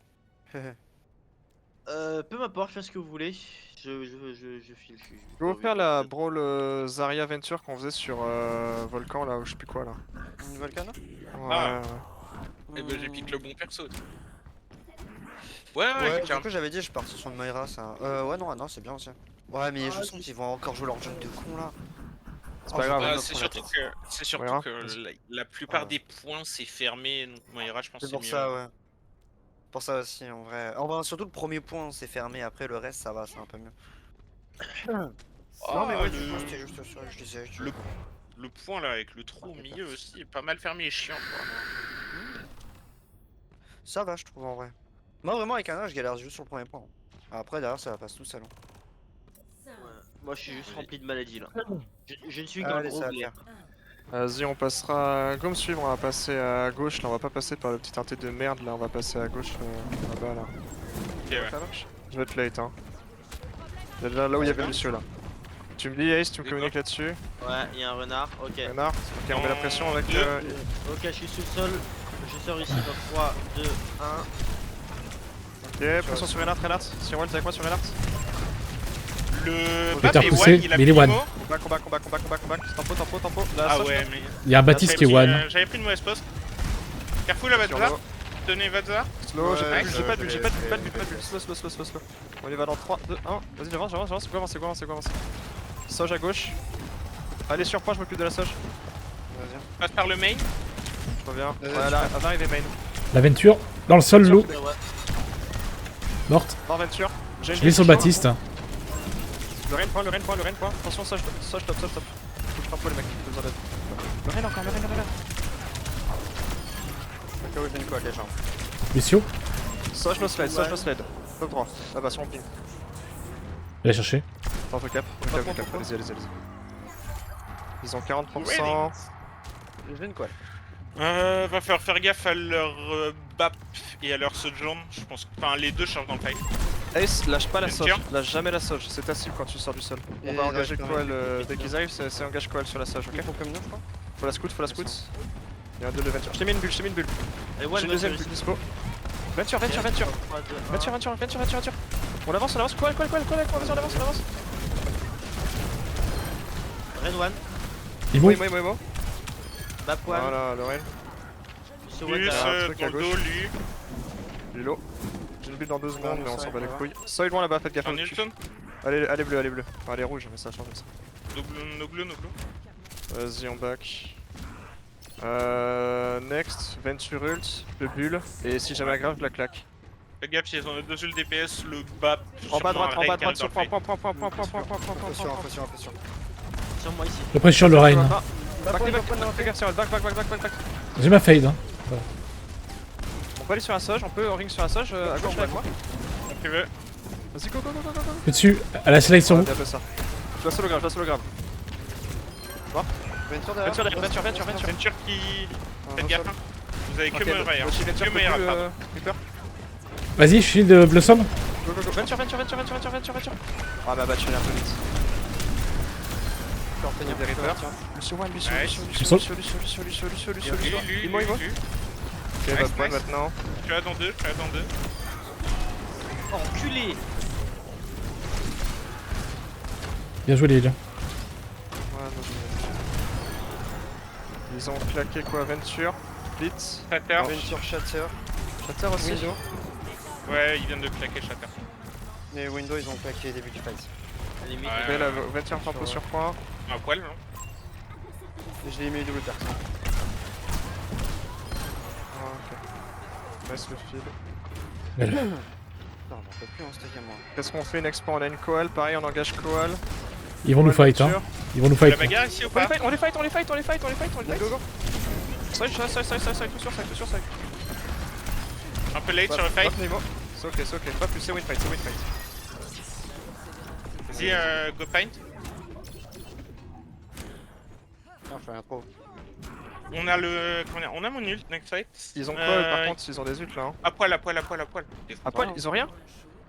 Peu m'importe, faites ce que vous voulez. Je file. Je vais vous faire la brawl Zarya Venture qu'on faisait sur Volcan là, ou je sais plus quoi là. Une Volcano? Ouais, Ah. ouais. Eh ben, j'ai piqué le bon perso. Ouais, Ouais, du carrément. coup, j'avais dit, je partais sur une Moira, ça. Ouais, non, non, c'est bien aussi. Ouais, mais je sens qu'ils vont encore jouer leur jeu de con là. C'est pas grave. Ah, c'est surtout Moira, que vas-y. la plupart Ouais. des points c'est fermé, donc Moira je pense C'est c'est pour mieux. ça, ouais. Pour ça aussi, en vrai. En vrai, surtout le premier point, c'est fermé. Après, le reste, ça va, c'est un peu mieux. Non, mais ouais, du coup, c'était juste ça, je disais. le- Le point là avec le trou au milieu aussi est pas mal fermé et chiant quoi. Ça va, je trouve, en vrai. Moi, vraiment, avec Ana, je galère juste sur le premier point. Après, derrière, ça va passer tout seul. Hein. Moi je suis juste rempli de maladies là. Je ne suis Ah, qu'un allez, gros ça va le blé. faire. Vas-y, on passera. Comme suivre, on va passer à gauche. Là, on va pas passer par le petit arté de merde. Là, on va passer à gauche là-bas. Là. Ok, ouais. Ça marche. Je vais te late, hein. Déjà là où il y avait monsieur là. Tu me dis, Ace, tu me communiques là-dessus. Ouais, il y a un renard, ok. Renard. Ok, on met la pression avec. Ok, je suis sous le sol. Je sors ici dans 3, 2, 1. Ok, pression sur Renard, Renard. Sur One, t'es avec moi sur Renard. Le Peter Bap est poussé, one, il a mais il est pris one. Imo. Combat. Tempo. Là, Ah ça, ouais, mais. Il y a un Baptiste qui est one. J'avais pris une mauvaise pause. Careful la sur Vazar. l'eau. Tenez Vazar. Slow, j'ai Ouais, pas de bulle, j'ai pas de je bulle. Slow. On y va dans 3, 2, 1. Vas-y, j'avance. Go avancer. Soge à gauche. Allez, sur point, je m'occupe de la Soge. Vas-y. Passe par le main. Je reviens. Vas-y, Voilà, elle va arriver main. L'aventure. Dans le sol, loup. Ouais. Morte. Mort Venture. Je vais sur le Baptiste. Le rain point. Attention, Soge top. Faut que je tempo les mecs, j'ai besoin d'aide. Le rain encore. Ok, oui, une quoi, les gens. Lucio. Soge no slide. Top 3. Ah bah, sur mon ping. Il a cherché. Tente cap. Allez-y. Ils ont 40%. J'ai une quoi. Va falloir faire gaffe à leur Bap et à leur Sojourn. Je pense que. Enfin, les deux chargent dans le fight. Ace, lâche pas la Soge. Tiens. Lâche jamais la Soge. C'est ta cible quand tu sors du sol. On Et va ils engager arrivent Koal quand même. dès qu'ils arrivent, c'est engage Koal sur la Soge, ok? Ils font comme nous, je crois. Faut la scout. Il y a un 2 de Venture. Je t'ai mis une bulle. Et J'ai one, une deuxième bulle dispo. Venture. 3, 2, 1. Venture. On avance. Koal, vas-y, on avance. Red one. Il Moi. move. Bap one. Voilà, Lorraine. Ce one Lui, derrière. un truc à dans le dos, gauche. lui. Lilo. J'ai une bulle dans 2 secondes, mais on s'en bat les ouais. couilles. Soy loin là-bas, faites gaffe. Un au cul. Nilton. Allez bleu. Enfin, allez rouge, mais ça change ça. No bleu. Vas-y, on back. Next, Venture ult, le bulle, et si jamais aggrave, je la claque. Fais gaffe, ils ont le 2 DPS, le Bap. En bas droite, sur point. Pression. Sur moi ici. Je pression le Rain. Back, fais gaffe sur elle, back. J'ai ma fade. Hein. On peut aller sur la Soge, on peut ring sur la Soge, à gauche avec moi. Tu veux. Vas-y, go. Je suis dessus. À la slide sur vous. Bien fait ça. Je la solo grave. Venture derrière. Venture. Venture qui. Faites gaffe. Hein. Vous avez que Ok, Moira. Mochi, Venture, Que Moira, plus, pardon. Reaper. Vas-y, je suis de Blossom. Go. Venture. Ah bah tu l'as un peu vite. Des Reaper. Lucio one, Lucio. Lui. Imo. Ok, Nice, va point nice. maintenant. Je suis là dans 2. Oh, enculé. Bien joué, les gars. Ils ont claqué quoi, Venture, Blitz, Shatter. Venture, Shatter. Shatter aussi. Window. Ouais, ils viennent de claquer Shatter. Les Windows, ils ont claqué début du fight. À la limite. Ouais. Ok, la Venture tempo sur point. Un poil, non? Je l'ai mis double perso. Ah, ok. Nice le fil. Belle. Non, j'en peux plus en stack à moi. Qu'est-ce qu'on fait next point? On a une Koal, pareil, on engage Koal. Ils vont nous fight. Hein. Ils vont nous La fight. bagarre ici ou On pas? les fight. Go. Side. Tout sur. Un peu late sur le fight. C'est ok. Pas plus, c'est win fight. Vas-y, go paint. Non, je fais un trop. On a le. On a mon ult next fight. Ils ont quoi par contre? Ils ont des ults là. Hein. À poil. À poil, ils ont rien?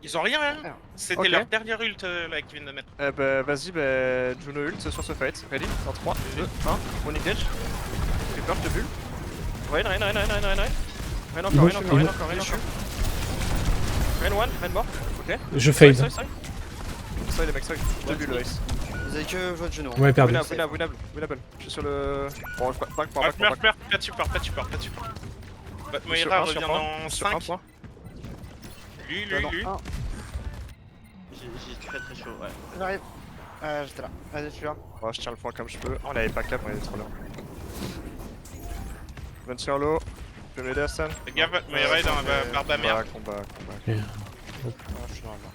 Ils ont rien, hein. C'était Ok. leur dernière ult là qu'ils viennent de mettre. Bah vas-y, Juno ult sur ce fight. Ready? Dans 3, 2, 1, on engage. Reaper, je te bulle. Rain encore. Rain one, Rain mort. Ok. Je fade. Side. Les mecs, side. Je te bulle, Ice. Vous avez que votre genou. Ouais, perdu. Winnable. Je suis sur le. Bon, back. Meurt, pas de support. Moira revient dans 5. Point. Lui. J'ai très chaud, ouais. J'arrive. J'étais là. Allez, je suis là. Oh, je tiens le point comme je peux. On l'avait pas cap, on était trop là. Venture low. Je vais m'aider à Stan. Fais gaffe, Moira est dans la barbe à merde. Combat. Ah, je suis dans la barre.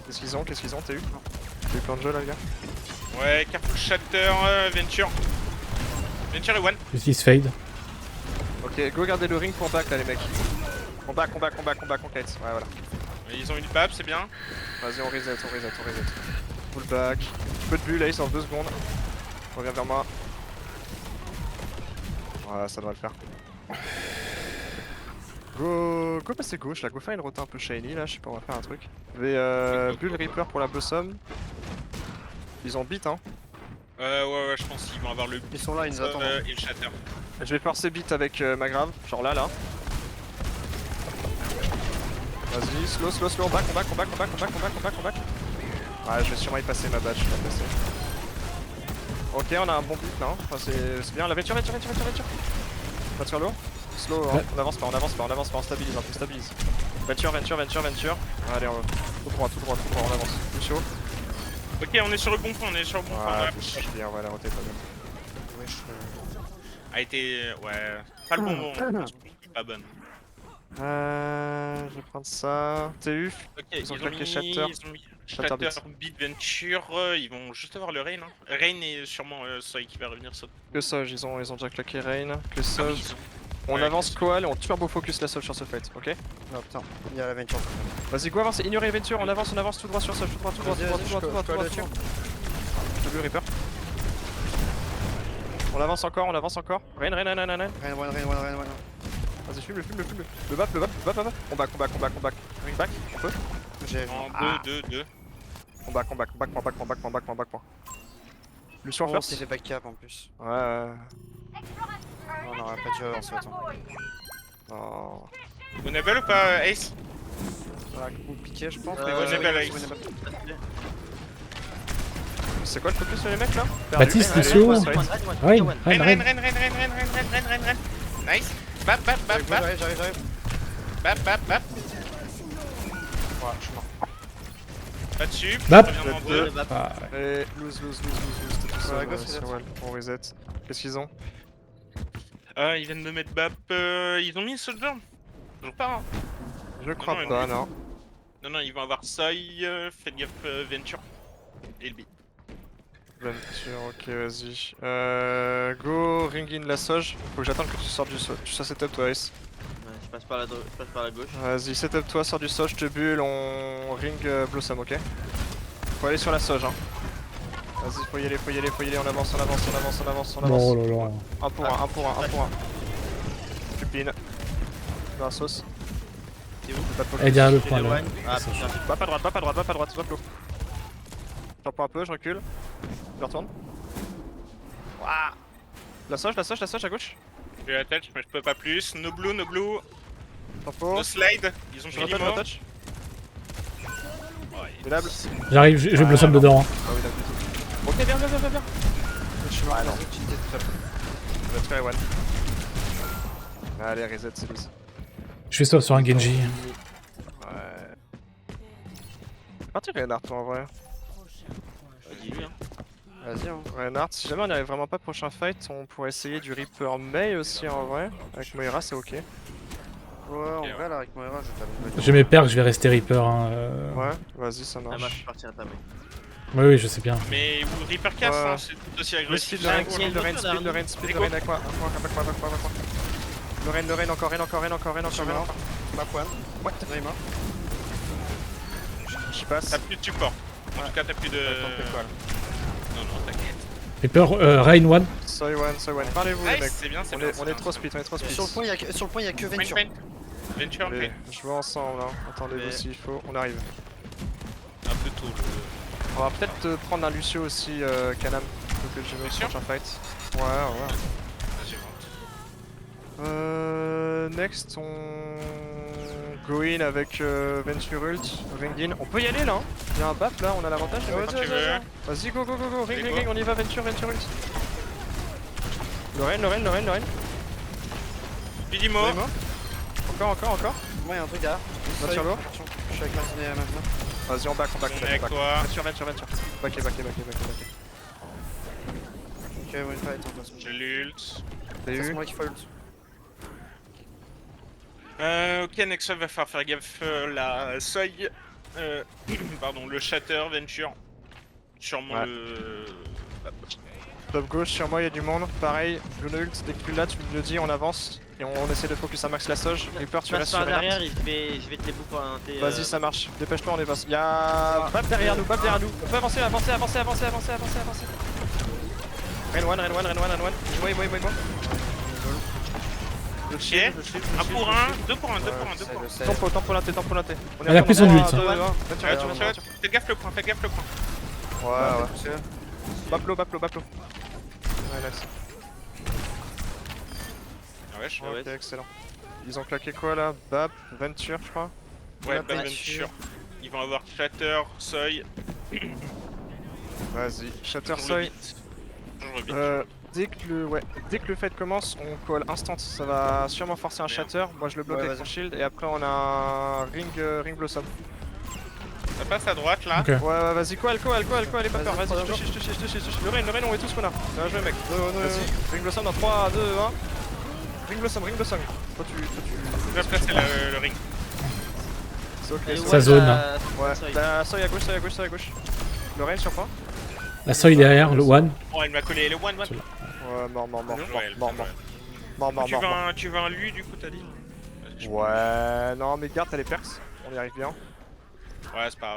Qu'est-ce qu'ils ont? T'as eu? T'as eu plein de jeux là, les gars? Ouais, careful Shatter, Venture. Venture et one. Justice fade. Ok, go garder le ring pour back là, les mecs. On back, on kite. Ouais, voilà. Ils ont une bab, c'est bien. Vas-y, on reset. Pull back. Peu de bulle, Ace en 2 secondes. Reviens vers moi. Voilà, ça devrait le faire. Go passer gauche, là, go faire une rota un peu shiny là, je sais pas, on va faire un truc. Je vais bull Reaper pour la Blossom. Ils ont beat hein. Ouais, je pense qu'ils vont avoir le Ils sont là, ils nous attendent. et le shatter. Je vais forcer beat avec ma grave, genre là. Vas-y, slow, on back. Ouais, je vais sûrement y passer ma badge, je vais la passer. Ok, on a un bon beat là, enfin, c'est bien. La Venture. Pas sur l'eau. Slow, hein. Ouais. On avance pas, on stabilise un peu, stabilise. Venture. Allez, tout droit, on avance. Lucio. Ok, on est sur le bon point, Ouais, je suis bien, on va la roter pas bien. A été... ouais... Pas le bon moment, pas bonne. Je vais prendre ça. TU. Ok, Ils ont claqué Shatter. Ils ont mis Shatter Shatter, Beat. Beat Venture, ils vont juste avoir le Rain. Hein. Rain est sûrement Soy qui va revenir sauter. Que Soj, ils ont déjà claqué Rain. Que Ah Soj. oui, ils ont- On ouais, avance ok. Koal et on turbo focus la Soj sur ce fight, ok? Non, putain, il y a la Venture. Vas-y, go avance, ignorez Venture, on avance tout droit sur Soj, tout droit. J'ai vu Reaper. On avance encore. Rain. Rien. Vas-y, fume. Le bap. On back. Ring back, on peut. J'ai vu. En 2. On back. Lucio en On s'est first. fait back-cap en plus. Ouais. On aurait pas dû avancer autant. Non. Winnable ou pas, Ace? Voilà, vous piquez, je pense. Winnable, Ace. C'est quoi le focus sur les mecs là? Baptiste, Allez, Lucio. on passe, right. Rain. Nice. Bap. J'arrive. Bap. Ouais, je suis mort. Pas dessus. Bap. On revient en 2. Ah, Et lose, c'était tout Ouais, ça. gauche, sur reset. Wall. On reset. Qu'est-ce qu'ils ont? Ils viennent de mettre Bap. Ils ont mis Soldier. Toujours pas, hein. Je crois non, pas, non. Non, ils vont avoir Soy, faites gaffe, Venture. Et le beat. Venture, ok, vas-y. Go, ring in la Soj. Faut que j'attende que tu sortes du Soj. Tu sois setup toi, Ace. Ouais, je passe par la gauche. Vas-y, setup toi, sors du Soj, je te bulle, on ring Blossom, ok? Faut aller sur la Soj, hein. Vas-y, faut y aller, on avance. oh là là. Un pour un. Tu pines. Dans la sauce. T'es où? Pas de focus. Et derrière le J'ai point le là. one. Ah putain. Va pas droite, swap low. J'en prends un peu, je recule. Je retourne. Ouah. La Soj à gauche. J'ai la touch, mais je peux pas plus. No blue. Tempo. No slide. Ils ont Je pris retouch, touch. Minable. J'arrive, j'ai blossom dedans. Hein. Ah oui, du tout. Ok, viens. Je suis mort. Ah, non. Utilité tout seul. Je vais te faire one. Allez, reset, c'est loose. Je fais stop sur un Genji. Ouais. Parti Reinhardt, toi, en vrai. Dis-lui, hein. Vas-y, hein. Reinhardt, si jamais on n'y arrive vraiment pas prochain fight, on pourrait essayer du Reaper Mei aussi en vrai. Avec Moira, c'est ok. Ouais, en vrai, là, avec Moira, je t'avais. J'ai mes perks, je vais rester Reaper. Hein. Ouais, vas-y, ça Ah, moi je marche. suis parti à ta main. Oui, je sais bien. Mais ou Reaper casse, Ouais. hein, c'est tout aussi Le agressif. speed, le rain, Cinq, speed, le rain, cinq, speed, le rain, speed, le rain avec moi. Avec moi. Le rain, encore. Ma pointe. Ouais, Neymar. j'y passe. T'as plus de support. En tout cas, t'as plus de. Non, t'inquiète. Reaper, Rain 1. Soy one. Parlez-vous les Nice, mecs. c'est bien. On est trop speed, Sur le point, il y a que Venture. Venture, Allez, ok. je vais ensemble, hein. Attendez-vous Mais- s'il faut, on arrive. Un peu tôt. On va peut-être prendre un Lucio aussi, Canam, pour que je me Lucio prochain fight. Ouais. Vas-y, rentre. Next, on go in avec Venture Ult, ring in. On peut y aller là, hein. Il y a un bap là, on a l'avantage. Ouais, quand tu veux. Vas-y, go, Allez, ring, go. on y va, Venture Ult. Le rain. Bidimo. Encore. Moi, il y a un truc derrière. Va sur l'eau. Je suis avec Martinet maintenant. Vas-y, on back. On est avec toi. Venture. Backé. Ok, one fight en face. J'ai l'ult. T'as C'est eu moi qui faut ult. Ok, next up, va falloir faire gaffe. La Soy. Pardon, le Shatter, Venture. Sûrement Ouais. le. Top gauche, sur moi, il y a du monde. Pareil, je ult, dès que tu l'as, tu me le dis, on avance. et on essaie de focus un max la Soge. Reaper, tu Passe restes par sur derrière, Renard. je vais te les bouffer un thé. Vas-y, ça marche. Dépêche-toi, on est vaste. Y'a Bab derrière nous, Bab derrière nous. On peut avancer. Ren one. Moi. Ok. 1 pour 1, 2 pour 1, 2 pour 1, 2 pour 1. Tempo l'inté. On est Elle a à pris son fond, ult. 3, 2, 1. Ouais, Voiture, voiture. fais gaffe le point, fais gaffe le point. Ouais. Baplo. Ouais, nice. Ah ouais, je Ouais. Ok, excellent. Ils ont claqué quoi là? Bap, Venture, je crois. Ouais, la pas même peinture. sûr. Ils vont avoir Shatter, Seuil. Vas-y, Shatter Toujours le Soy. beat. Toujours le beat. Dès que le fight commence, on call instant. Ça va sûrement forcer un Merde. shatter. Moi je le bloque Ouais, avec vas-y. mon shield et après on a un ring blossom. Ça passe à droite là. Ok. Ouais, vas-y, quoi, allez pas peur, Vas-y, vas-y, prends je te chie. Le rain, on est tout ce qu'on a. Bien joué, mec. Vas-y, ring blossom dans 3, 2, 1. Ring blossom. Toi tu. Je vais placer le ring. C'est ok. Elle est c'est où, Ça la- zone. Ouais, Soy la soy à gauche. Le rain sur quoi? La Soy derrière, le one. Oh, elle m'a collé le one. Ouais, mort. Tu veux un lui du coup, t'as dit? Ouais, non, mais garde, t'as les perks. On y arrive bien. Ouais, c'est pas.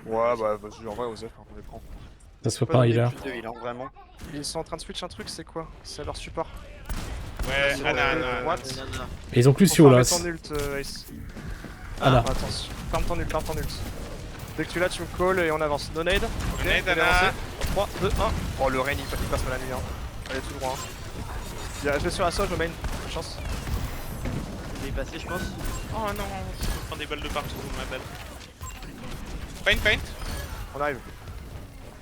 Ouais, bah vas-y, en vrai, Osef, on les prend. Ça se fait Pas pas un donner healer. plus de heal, hein, vraiment. Ils sont en train de switch un truc, c'est quoi? C'est leur support. Ouais, c'est Ana, bon, Ana. what? Nana. Et ils ont plus Faut Sio là. farmer ton ult, Ace. Ah là. Attention, ferme ton ult. Dès que tu l'as, tu me calls et on avance. No nade. Ok, Nade, on est Ana. avancé. 3, 2, 1. Oh, le rain, il passe mal la nuit. Hein. Allez, tout droit. Hein. Je vais sur la sauge, je main. Chance. Il est passé, je pense. Oh non, je prends des balles de partout, ma belle. Paint. On arrive.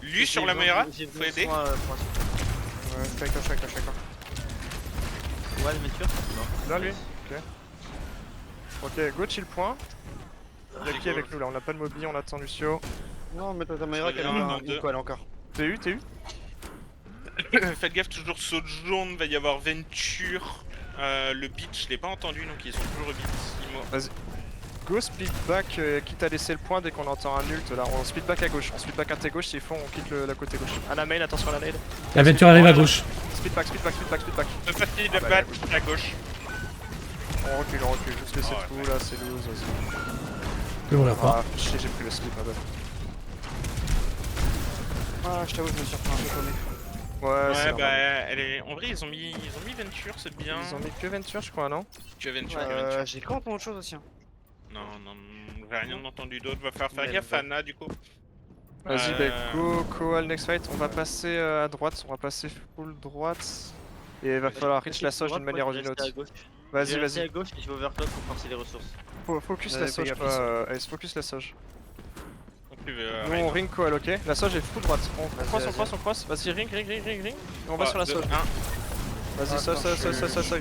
Lui sur la Moira, J'ai faut besoin, aider. pour un support. Ouais, je suis avec toi. Ouais, le Venture. Non. Là, lui. Ok, go chill point. Il y a qui go. avec nous là? On a pas de mobile, on attend Lucio. Non, mais ta Mayra qu'elle a Regarde, un dans deux. coup, elle a encore. T'es eu? Faites gaffe, toujours saut jaune, va y avoir Venture. Le beat, je l'ai pas entendu, donc ils ont toujours le beat. Go speed back, quitte à laisser le point dès qu'on entend un ult là. On speed back à gauche, on speed back à tes gauche, s'il faut, on quitte la côté gauche. À la main, attention à la nade. L'aventure arrive à gauche. Speed back. Le facile de Ah bah, battre à gauche. On recule, juste laisser Oh, tout là, c'est loose, vas-y. Plus on l'a pas. Ah, chier, j'ai pris le slip, ma belle. Ah, je t'avoue, je me suis retrouvé un peu paumé. Ouais, c'est Ouais, bah, normal. elle est. En vrai, ils ont mis Venture, c'est bien. Ils ont mis que Venture, je crois, non? Tu as Venture, tu as Venture. J'ai quand autre chose aussi. Hein. Non, j'ai rien entendu d'autre. Va falloir faire Mais gaffe bon. à Anna du coup. Vas-y, bah go, Koal next fight. On va passer à droite, on va passer full droite. Et il va falloir reach la sauge d'une manière ou d'une autre. Vas-y, à Vas-y. gauche et je vais overclock pour forcer les ressources. Focus Ouais, la fais sauge, gaffe, toi, Ace, focus la sauge. Nous Rain. on ring Koal, ok? La sauge est full droite. On Vas-y, cross. Vas-y, ring. Et on va Oh, sur la deux, sauge. un. Vas-y, sauge. sauge.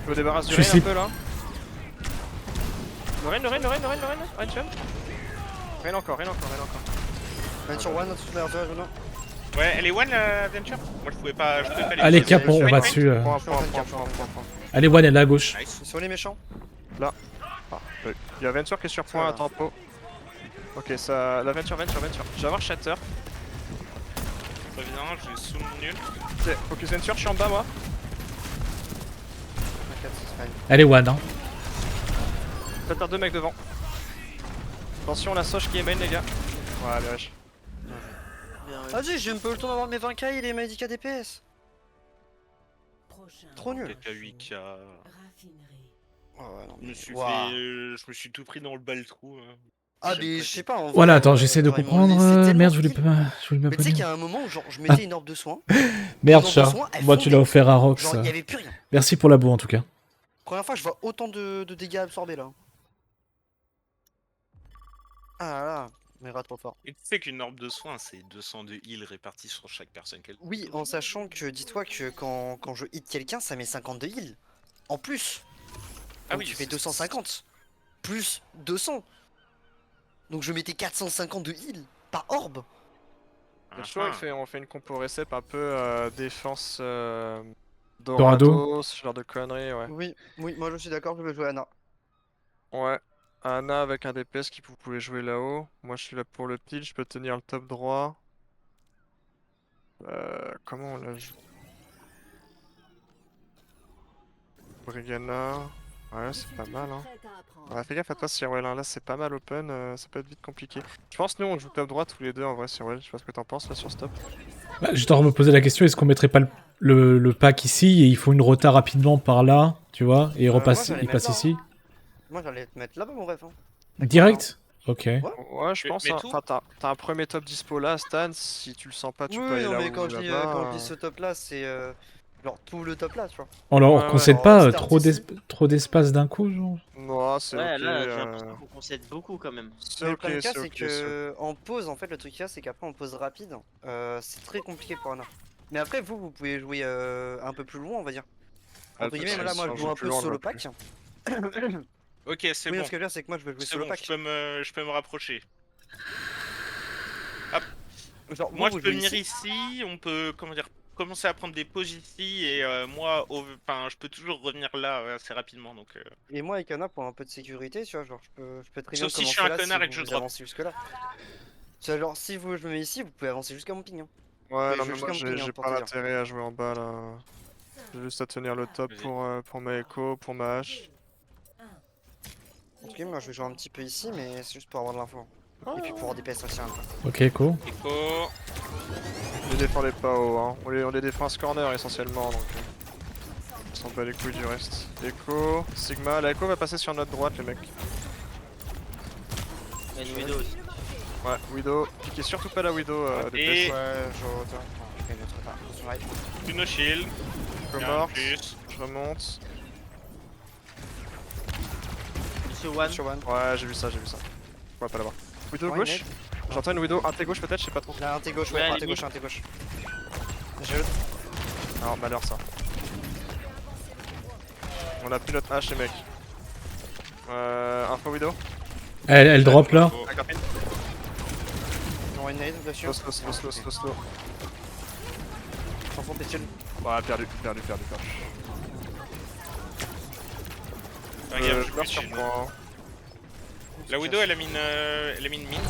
Je me débarrasse du Je rain un slip. peu là. Le rain, tu aimes? Rain encore. Même sur One, tout à l'heure, Renaud. Ouais, elle est one la Venture. Moi je pouvais pas les Allez, poser. cap, on va Point. dessus. Point. Allez, one, elle est à gauche. Nice. Sur les méchants. Il y a Venture qui est sur point à Voilà. tempo. Ok, ça. La Venture. Je vais avoir Shatter. Très bien, je vais sous mon nul. Ok, focus Venture, je suis en bas moi. T'inquiète, c'est fine. Elle est one, hein. Shatter 2 mecs devant. Attention, la sauge qui est main, les gars. Ouais, allez, wesh. Bien, ouais. Vas-y, j'ai un peu le temps d'avoir mes 20k et les Medica DPS. Trop nul. Peut-être à 8K. Oh, ouais, non, Je me mais- suis Ouah. je me suis tout pris dans le bal trou. Ah, J'aime mais pas je sais dire. pas. En Voilà, vrai, attends, j'essaie de genre, ils m'ont comprendre. laissé tellement Merde, je voulais kill. pas. Je voulais Mais pas tu sais qu'il y dire. a un moment où genre, je mettais une orbe de soin. Merde, Une chat. orbe de soin, elle Moi, tu fondait. l'as offert à Rox. Genre, il y avait plus rien. Merci pour la boue en tout cas. Première fois que je vois autant de dégâts absorbés là. Ah là là, mais rat trop fort. Et tu sais qu'une orbe de soin, c'est 200 de heal répartis sur chaque personne qu'elle. Oui, en sachant que dis-toi que quand je hit quelqu'un, ça met 50 de heal. En plus. Ah Donc oui, tu fais c'est- 250. Plus 200. Donc je mettais 450 de heal par orbe. Le choix, on fait une compo recep un peu défense Dorado. Dorado, ce genre de conneries, ouais. Oui, moi je suis d'accord, je vais jouer Anna. Ouais. Anna avec un DPS qui vous pouvez jouer là-haut. Moi, je suis là pour le pile, je peux tenir le top droit. Comment on la joue? Brigana. Ouais, c'est pas mal, hein. Ouais, fais gaffe à toi, Sirwell, hein. Là, c'est pas mal open, ça peut être vite compliqué. Je pense, nous, on joue top droit tous les deux, en vrai, Sirwell. Je sais pas ce que t'en penses, là, sur stop. Bah, j'étais en train de me poser la question, est-ce qu'on mettrait pas le pack ici et il faut une rota rapidement par là, tu vois, et moi, repasse, j'allais il passe mettre là, ici. Moi j'allais te mettre là-bas mon ref. Hein. Direct. Ok. Ouais, je pense, mais hein. tout. Enfin, t'as un premier top dispo là, Stan. Si tu le sens pas, tu peux Oui, aller non là mais ou quand je là-bas. dis ce top là, c'est genre tout le top là, tu vois. On leur Ouais, concède ouais. pas Alors, start ici. trop d'espace d'un coup, genre. Non, c'est Ouais, ok. là, j'ai l'impression qu'on concède beaucoup quand même. C'est Mais le ok, problème qu'il y a, c'est c'est ok. c'est ok. que en pause, en fait, le truc qu'il y a, c'est qu'après en pause rapide, c'est très compliqué pour Ana. Mais après, vous pouvez jouer un peu plus loin, on va dire. Ah, Entre le guillemets, petit, là, moi, si on je joue joue un plus peu loin, on le solo voit plus. pack. Ok, c'est Oui, bon. ce que je veux dire, c'est que moi, je veux jouer C'est solo bon, pack. je peux me rapprocher. Genre, Moi, vous je peux jouez venir ici. ici, on peut, comment dire, commencer à prendre des pauses ici, et enfin, je peux toujours revenir là assez rapidement, donc... Et moi, avec Ana, pour un peu de sécurité, tu vois, genre, je peux très bien Sauf si je suis commencer un là si connard et que vous, je vous drop. avancez jusque là. Tu vois, genre, si je me mets ici, vous pouvez avancer jusqu'à mon ping. Hein. Ouais, Mais non, je mais joue moi, jusqu'à mon ping, hein, j'ai pour pas te dire. l'intérêt à jouer en bas là. J'ai juste à tenir le top Vas-y. pour ma echo, pour ma hache. Ok, moi, je vais jouer un petit peu ici, mais c'est juste pour avoir de l'info. Et puis pour avoir des PS aussi, hein, quoi. Ok, cool. Echo. On les défend les pas haut, hein. On les défend à ce corner essentiellement, donc. On s'en bat les couilles du reste. Echo, Sigma, la Echo va passer sur notre droite, les mecs. Il y a une Widow aussi. Ouais, Widow. Piquez surtout pas la Widow, Et- DPS. Ouais, je. Attends, je fais une autre part. Attention, right. Une no shield. Echo Bien, morte. plus. Je remonte. Monsieur One. Sur one. Ouais, j'ai vu ça, j'ai vu ça. On va pas l'avoir. Widow Ouais, gauche. J'entends une Widow, un T gauche peut-être, je sais pas trop. Là, un T gauche, Ouais, ouais, un elle T est gauche, un T gauche. J'ai le. Alors, malheur ça. On a plus notre hache, les mecs. Info Widow. Elle drop là. Oh. La carpine. Non, une nade dessus. Slow. S'en fond, pétiole. Ouais, perdu. Regarde, Je je meurs suis sur shield. point. La Widow, elle a mis une mine.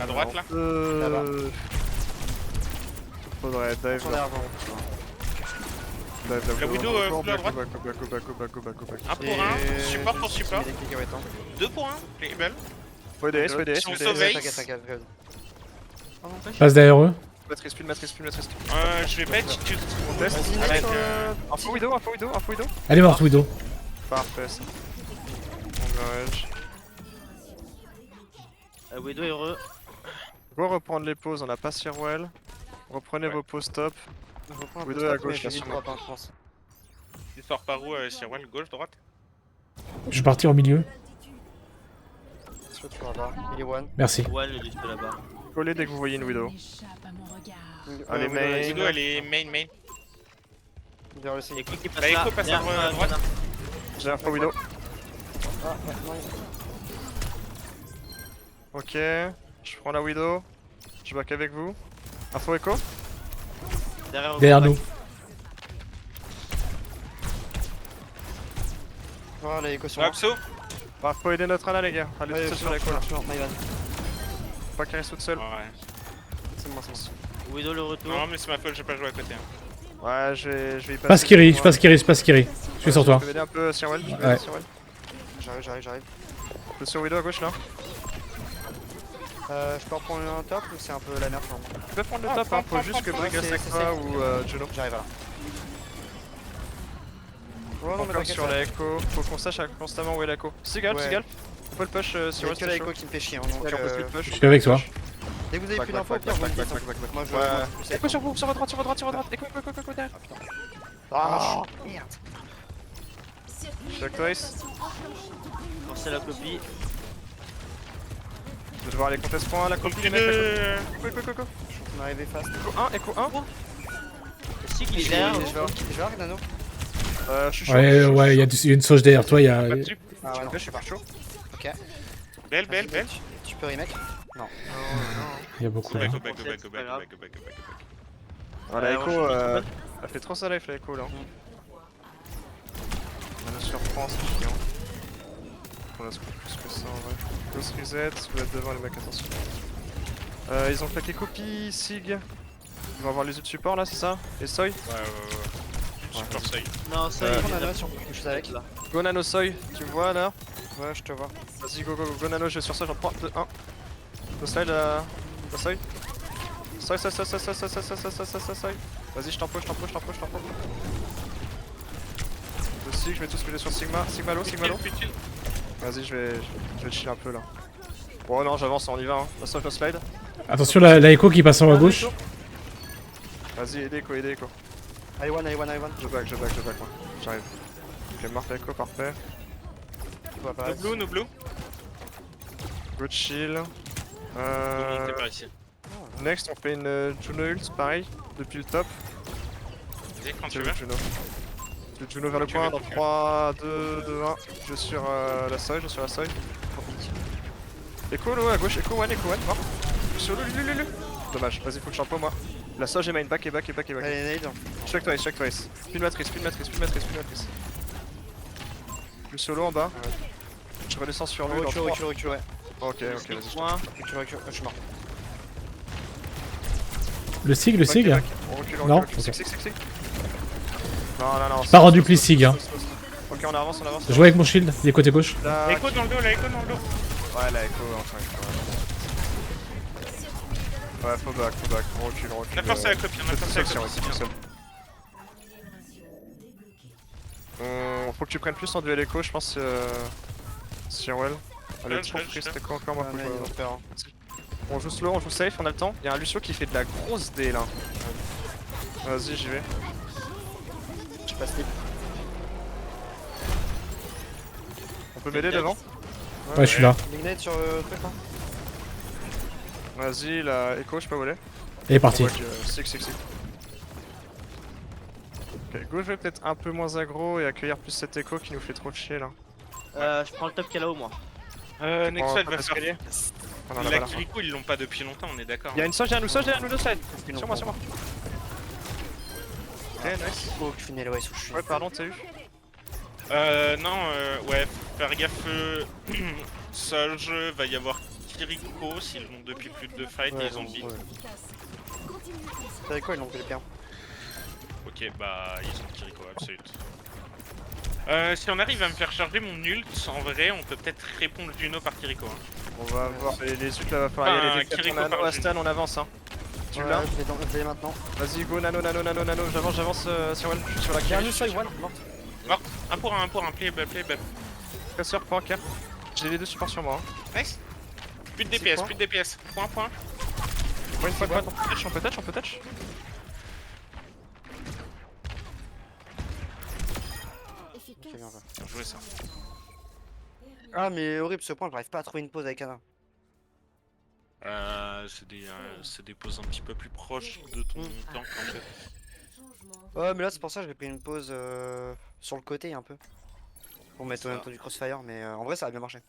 À droite, là. Là-bas. Faudrait dive Attention là. derrière vous. La Widow, full à droite. Back. 1 pour 1, support pour support. 2 pour 1, les belles. Faut aider, Si on sauve Ace. T'inquiète. Passe derrière eux. Matrice. Je vais pas être cheated. On teste. Vas-y, Avec, next, Info Widow. Elle est morte, Widow. Parfait ça. On merge. Widow heureux. Go reprendre les pauses, on a pas Sirwell. Reprenez Ouais. vos pauses top. Je reprends un Widow peu à de gauche, mais j'ai là, vite sûrement. drop, hein, je pense. Il sort par où, Sirwell? Gauche, droite? Je vais partir au milieu. Sûr, tu vas voir. Il est one. Merci. One, le juste là-bas. Collez dès que vous voyez une Widow. Allez, Widow, main. Widow, elle est main. Vers le C. Et qui passe La là. Echo passe à derrière, droite. Ana. J'ai info Widow. Ah, ouais, nice. Ok. Je prends la Widow. Je back avec vous. Info Echo. Derrière nous. Voilà, l'écho sur moi. Rapso. Bah, faut aider notre Ana, les gars. Allez, Ouais, tout seul sur la Echo là. My bad. Faut pas qu'elle reste toute seule. Ouais. C'est moi. Widow le retour. Non, mais c'est ma faute, j'ai pas joué à côté. Hein. Ouais, je vais y passer. Passe Kiri, je moi. passe Kiri. Je suis sur toi. Je vais aider un peu Sirwell. Ouais. J'arrive. Je suis sur Widow à gauche là. Je peux en prendre un top ou c'est un peu la merde pour moi? Tu peux prendre le top, hein. Faut juste que Brig reste avec c'est toi safe. ou Juno. J'arrive là. Oh non, mais Encore t'inquiète, sur ça- la Echo. Faut qu'on sache constamment où est la Echo. Sigal. Ouais. On peut le push Il y a Sirwell. que la écho qui me fait chier. Hein, donc, On peut le push. Je suis avec toi. dès que vous avez Back, plus back, d'infos, back, pire, vous me back, dites. back, hein. back, back. Moi je. Ouais. moi, je suis Echo sur vous, sur votre droite. Echo derrière. Ah, merde. Shock Twice. Lancez la copie. Je vais devoir aller contest point. La copie, les mecs. Echo. On est arrivé fast. Echo 1. Aussi qu'il est derrière. Je vais arrêter Nano. Je suis chaud. Ouais, il y a une sauge derrière toi. Il y a. Pas dessus. Ah ouais, non. Je suis pas chaud. Ok. Belle. Tu peux remake? Non. Il y a beaucoup là. Go back. Ah, la Echo, franchement, elle fait trop sa life la Echo là. On la surprend, c'est chiant. On la scoop plus que ça en vrai. Ghost reset, vous êtes devant les mecs, attention. Ils ont claqué copie, Sig. Ils vont avoir les yeux de support là, c'est ça? Et Soy? Ouais. Support seuil. Non, ça, Ouais. il On a est là sur quelque chose avec. là. Go Nano Soy, tu me vois là? Ouais, je te vois. Vas-y, go Nano, je vais sur ça, j'en prends 2, 1. Go slide, go Soy. Soy. Vas-y, je t'en pose. Aussi, je vais tous filer sur Sigma low. Utile. Vas-y, je vais chill un peu là. Bon, non, j'avance, on y va. Hein. La Soy, je slide. Attention, la Echo qui passe en haut à gauche. Vas-y, aidez Echo. I1. Je back, moi. J'arrive. Ok, marque Echo, parfait. Je vois pas. No blue. Good chill. T'es par ici. Next, on fait une Juno ult, pareil, depuis le top. Vas-y, quand tu Tu veux. veux Juno. Tu veux Juno vers le Tu coin veux, dans tu veux. 3, 2, 1. Je vais sur la Soy, Echo, low à gauche, Echo one, mort. Je suis sur lui. Dommage, vas-y, faut que je champo moi. La Soy, j'ai main, back. Allez, nade. Check twice. Spin matrice. Je suis solo en bas. Je redescends sur lui dans 3. Recule, ouais. Ok, vas-y. Point. Recule, je suis mort. Le Sig. On recule. Non, Sig. ok. Non. Pas rendu plus Sig, hein. Ok, on avance. Je joue avec mon shield, des côtés gauche. Là, Echo dans le dos. Ouais, la Echo, enfin. Ouais, faut back. On recule. On a forcé la copie, C'est tout seul. Faut que tu prennes plus en duel Echo, je pense. Well. Elle est trop triste, Echo encore, moi. Ouais, Faut que ils ont peur. On joue slow, on joue safe, on a le temps. Y'a un Lucio qui fait de la grosse D là. Vas-y, j'y vais. Je passe libre. On peut m'aider devant? Ouais, je suis là. Ignite sur le truc là. Vas-y, la Echo, je peux voler. Elle est partie. Sig. Ok, go, je vais peut-être un peu moins aggro et accueillir plus cette Echo qui nous fait trop chier là. Je prends le top qu'elle a haut, moi. Nexus Prends va faire. l'escalier. Ah non, La là-bas, là. Kiriko, ils l'ont pas depuis longtemps, on est d'accord. Y'a une Soge, y'a un Lucio, slide. Sur moi. Ok, nice. Oh, je finis l'OS où je suis. Ouais, pardon, t'as eu? Non, ouais, faut faire gaffe. Solj, va y avoir Kiriko, s'ils l'ont depuis plus de 2 fights et ils ont beat. T'as quoi, ils l'ont fait bien. Ok, bah ils ont Kiriko, absolute. Si on arrive à me faire charger mon ult, en vrai, on peut peut-être répondre Juno par Kiriko. Hein. On va voir les ults là, va falloir y aller. Kiriko Nano, par Astan, on avance hein. Tu l'as? Je l'ai maintenant. Vas-y, go, nano, j'avance sur elle, je suis sur la J'ai un cage. Lucio, one, mort. Mort, un pour un, play. Casseur, point, cap. J'ai les deux supports sur moi. Hein. Nice. Plus de DPS, Point. Point, on peut touch. Bien joué ça. Ah, mais horrible ce point, j'arrive pas à trouver une pause avec Anna. C'est des poses un petit peu plus proches de ton tank en fait. Ouais, mais là c'est pour ça que j'ai pris une pause sur le côté un peu. Pour mettre Ça. en même temps du crossfire, mais en vrai ça a bien marché.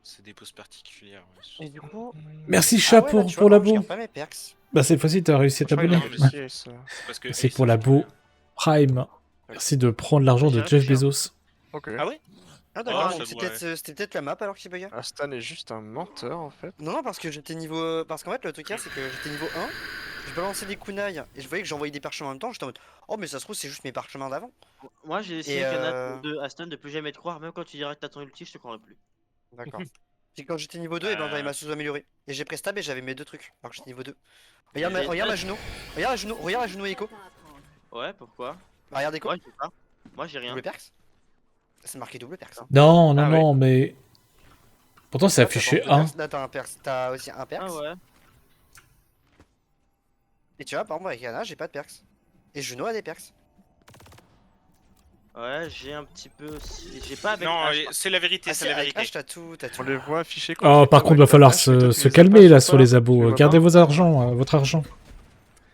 C'est des poses particulières. Ouais. Et du coup. Merci chat Ah ouais, là, tu vois, pour la par contre, je boue. garde pas mes perks. Bah cette fois-ci t'as réussi à t'abonner. non, mais C'est Parce que C'est Ace, pour la boue Prime. Merci de prendre l'argent de Jeff Bezos. Ok. Ah ouais. Ah d'accord, Ah, donc ça c'était doit, peut-être la map alors qu'il buguait. Astan est juste un menteur en fait. Non, parce que j'étais niveau. Parce qu'en fait, le truc là, c'est que j'étais niveau 1, je balançais des kunai et je voyais que j'envoyais des parchemins en même temps. J'étais en mode oh, mais ça se trouve, c'est juste mes parchemins d'avant. Moi, j'ai essayé Et, de Aston de plus jamais te croire, même quand tu diras que t'as ton ulti, je te croirais plus. D'accord. Puis quand j'étais niveau 2, et ben j'avais ma sous-améliorée. Et j'ai prestab et j'avais mes deux trucs. Alors que j'étais niveau 2. Regarde ma genou. Regarde la genou Echo. Ouais, pourquoi? Bah, regarde Echo. Moi, j'ai pas. Moi, j'ai rien. Double perks. C'est marqué double perks. Hein. Non, Ah non, mais. Pourtant c'est Là, affiché t'as 1. Là, t'as un perks. T'as aussi un perks. Ah ouais. Et tu vois, par exemple, avec Yana, j'ai pas de perks. Et Juno a des perks. Ouais, j'ai un petit peu aussi. J'ai pas avec Non, H, c'est la vérité, Ah, c'est si, la avec vérité. H, t'as tout. On les voit affichés Oh, par contre, va falloir se calmer là sur les abos. Gardez vos vos argent, votre argent.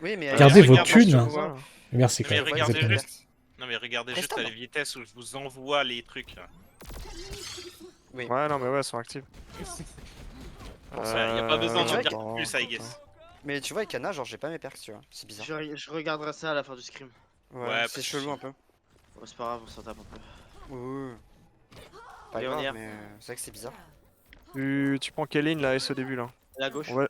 Oui, mais Gardez vos regarde, thunes. moi, Merci Mais quand même. regardez vous êtes juste. honnête. Non mais regardez juste Prestab. à la vitesse où je vous envoie les trucs là. Ouais, non, mais ouais, elles sont actives. Pour ça, y a pas besoin d'en dire plus, I guess. Mais tu vois, avec Yana, genre, j'ai pas mes perks, tu vois. C'est bizarre. je regarderai ça à la fin du scrim. Ouais, c'est pas chelou de un peu. Bon, c'est pas grave, on s'en tape un peu. Ouh. Pas Allez, on y grave, est. mais c'est vrai que c'est bizarre. Tu prends quelle ligne là, S au début là? À la gauche. Ouais,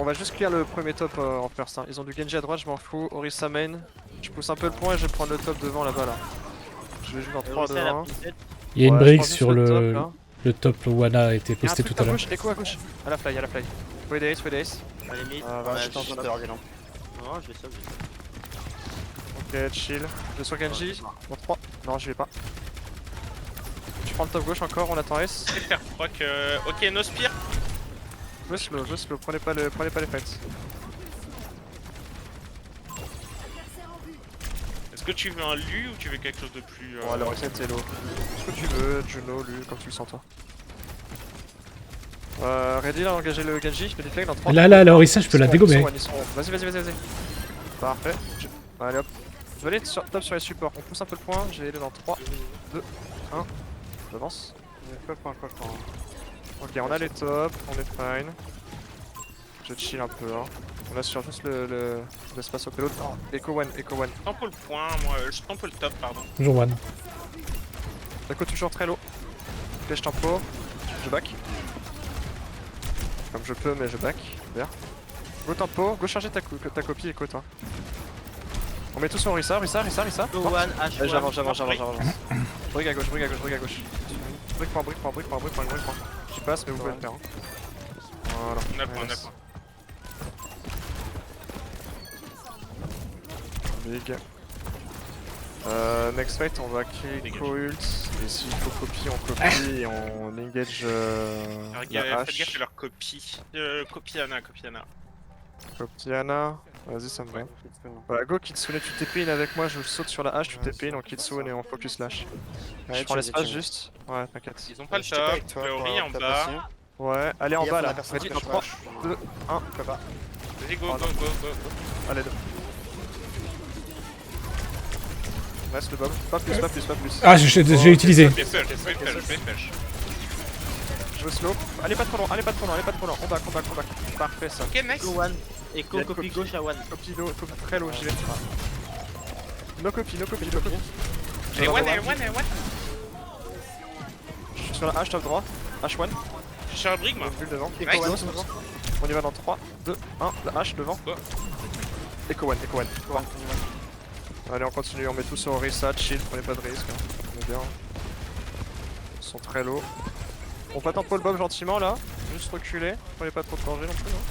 on va juste clear le premier top en first. Hein. Ils ont du Genji à droite, je m'en fous. Orisa main. Je pousse un peu le point et je vais prendre le top devant là-bas là. Je vais jouer en 3, 2, Orisa, elle a 1. pris tête. Il y a une Ouais, je brique prends juste sur le top, le là. top où Wana a été Il y a un posté truc tout à à l'heure. gauche, écho à gauche. À la fly, à la fly. Wait ace, wait ace. À la limite, Ah, on a Je suis en train de regarder, non. Non, je vais ça, Ok, chill. Je vais sur Genji. Dans 3. Non, j'y vais pas. Je prends le top gauche encore, on attend S. Je vais faire proc. Ok, no spear. Jouez slow, prenez pas les fights. Est-ce que tu veux un Lu ou tu veux quelque chose de plus. Bon, alors reset c'est low. Ce que tu veux, Juno, Lu, comme tu le sens toi. Ready là, engager le Genji, je te deflect dans 3. Là, Orisa, je peux la dégommer. Vas-y. Parfait. Allez hop. Je vais aller top sur les supports. On pousse un peu le point, je vais aller dans 3, 2, 1. J'avance. Ok, on a les tops, on est fine. Je chill un peu. Hein. On assure juste l'espace au payload. Oh, Echo one. Tempo le point, moi. Je tempo le top, pardon. Toujours One. Echo toujours très low. Ok, je tempo. Je back. Comme je peux, mais je back. Bien. Go tempo, go charger ta copie, Echo toi. On met tout sur Orisa. Go one, H Allez, one. j'avance. Brigue à gauche. Brique point. J'y passe, mais vous pouvez le faire. Hein. Voilà. On a le point, Nice. Big. Next fight, on va créer Dégage. co-ult. Et s'il faut copie, on copie et on engage Alors, la faites hache. gaffe à leur copie. Copie Ana. Copie Ana. Vas-y, ça me va. Voilà, go Kitsune, tu TP in avec moi, je saute sur la hache, tu TP in en Kitsune et on focus lash. Je prends l'espace juste. Ouais, t'inquiète. Ils ont pas le Je check avec top. toi Fleury pour en taper bas. aussi. Ouais, allez en Et bas après, là. la personne Ready qui dans fait 3, flash. 2, 1. Je peux pas. Vas-y, go. Allez, 2. Nice le bob. Pas plus. Ah, j'ai utilisé. Je vais push. Je veux slow. Allez pas trop loin. On back. Parfait ça. Ok, nice. Go one. Echo, Il y a une copie copie. gauche à one. Copie low, copie très low, j'y vais. No copie. Et one. Je suis sur la hache top droit. H1. Je suis sur la brigue, moi. Bulle devant. Nice. Echo one. On y va dans 3, 2, 1. La hache devant. Go. Echo one. Allez, on continue. On met tout sur Orisa. Chill. Prenez pas de risque. Hein. On est bien. Ils sont très low. On va tempo le Bob gentiment là. Juste reculer. Prenez pas trop de danger non plus. Hein.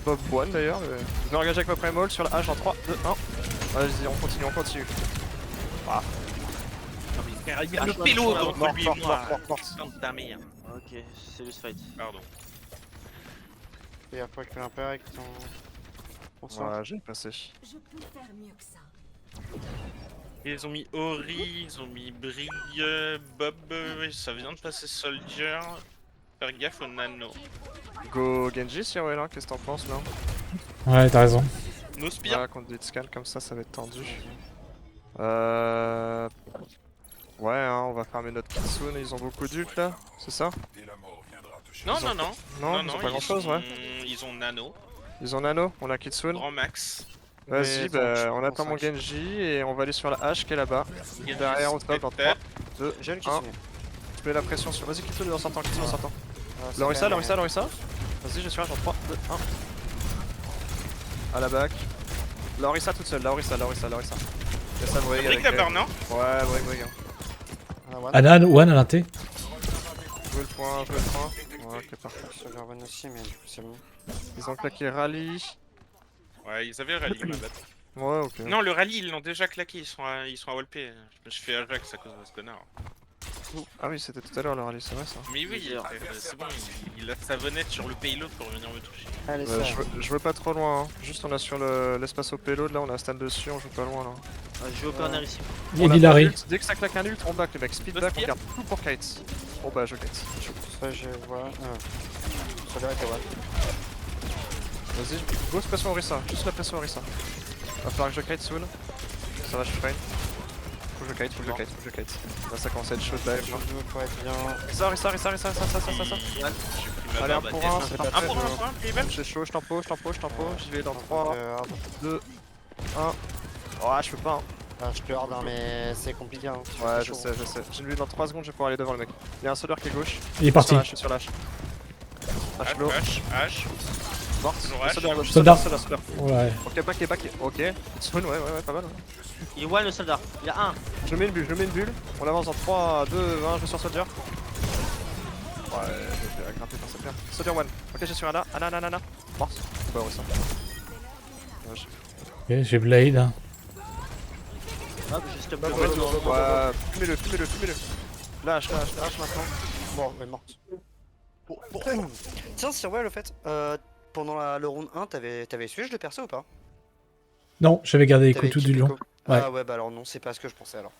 Bob one d'ailleurs. Je vais engager avec ma prémol sur la hache en 3, 2, 1. Vas-y, on continue. Ah. Le pélo entre Mort. lui et moi. Mort. Putain de ta mère. Ok, c'est le fight. Pardon. Et après, tu fais un pair avec ton. Ouais, j'ai passé. Je peux faire mieux que ça. Ils ont mis Ori, ils ont mis Brig, Bob, ça vient de passer Soldier. Faire gaffe au nano. Go Genji, si ouais là, qu'est-ce que t'en penses là? Ouais, t'as raison. No spear. Voilà, contre des scans comme ça va être tendu. Ouais, hein, on va farmer notre Kitsune, ils ont beaucoup d'ult là, c'est ça? Non, Non, ils ont pas grand chose, ouais. Ils ont nano, Ils ont Nano, on a Kitsune. grand max. Vas-y, Mais bah, attends, on je attend pense mon que- Genji et on va aller sur la hache qui est là-bas. Derrière au top, dans 3, 2, J'ai une 1. question. Je mets la pression sur. Vas-y, Kitsune dans son temps, Kitsune dans son temps. C'est Lorissa. quand même- Vas-y, je suis là, dans 3, 2, 1. À la back. Lorissa toute seule, Lorissa. Laisse ça briller Brig avec d'abord, elle. non? Ouais, Brig. Hein. Ah, one. Ana, One à l'inté. Jouez le point. Ouais, ok, parfait. Je vais one aussi, mais du coup, c'est bon. Ils ont claqué rallye. Ouais, ils avaient le rallye, ma bête. Ouais, ok. Non, le rallye, ils l'ont déjà claqué, ils sont à WP. Je me suis fait Ajax à cause de ce connard. Ah oui, c'était tout à l'heure le rallye, c'est vrai ça. Mais oui, c'est bon, il a sa venette sur le payload pour venir me toucher. Allez, Ouais, ça. je veux pas trop loin, hein. Juste on a sur l'espace au payload là, on a un stand dessus, on joue pas loin là. Je joue au corner ici. Il y a On a pas Hilary. d'ult. Dès que ça claque un ult, on back les mecs, speed back, on garde tout pour Kate. Bon bah je Kate. Ça, je vois. Ça doit être one. Vas-y, grosse pression Orisa, juste la pression Orisa. Va falloir que je Kate soon. Ça va, je frame. Faut que je Kate. Là ça commence à être chaud de live. Je joue pour être bien. Ça. J'ai pris ma Allez, barbe un à pour tête. un, c'est pas très pour dur. un, puis même. J'ai chaud, je tempo, j'y vais dans 3, Euh, 2, 1. Oh, je peux pas. Hein. ah, je te horde, hein, mais c'est compliqué. Hein. Ouais, C'est je chaud. sais. J'ai une bulle dans 3 secondes, je vais pouvoir aller devant le mec. Il y a un soleur qui est gauche. Il est parti. Je suis sur l'âge. H low. H. Mort. Je rush. Soldat à gauche. Soldat. Soldat. Ouais. Ok, back. Ok. It's fun, ouais, pas mal. Ouais. Il est one le soldat. Il y a un. Je mets une bulle. On avance en 3, 2, 1, je vais sur Soldier. Ouais, je vais grimper par Soldier. Soldier one. Ok, j'ai sur Ana. Mort. Ouais, ça. Dommage. Ok, j'ai Blade. Hein. Hop, j'ai stop le Ouais, fumez-le. Lâche maintenant. Bon, elle est morte. Tiens, sur ouais, le fait, pendant le round 1, t'avais switch de perso ou pas? Non, j'avais gardé Echo T'avais tout équipe du long. Echo. Ah ouais, bah alors non, c'est pas ce que je pensais alors.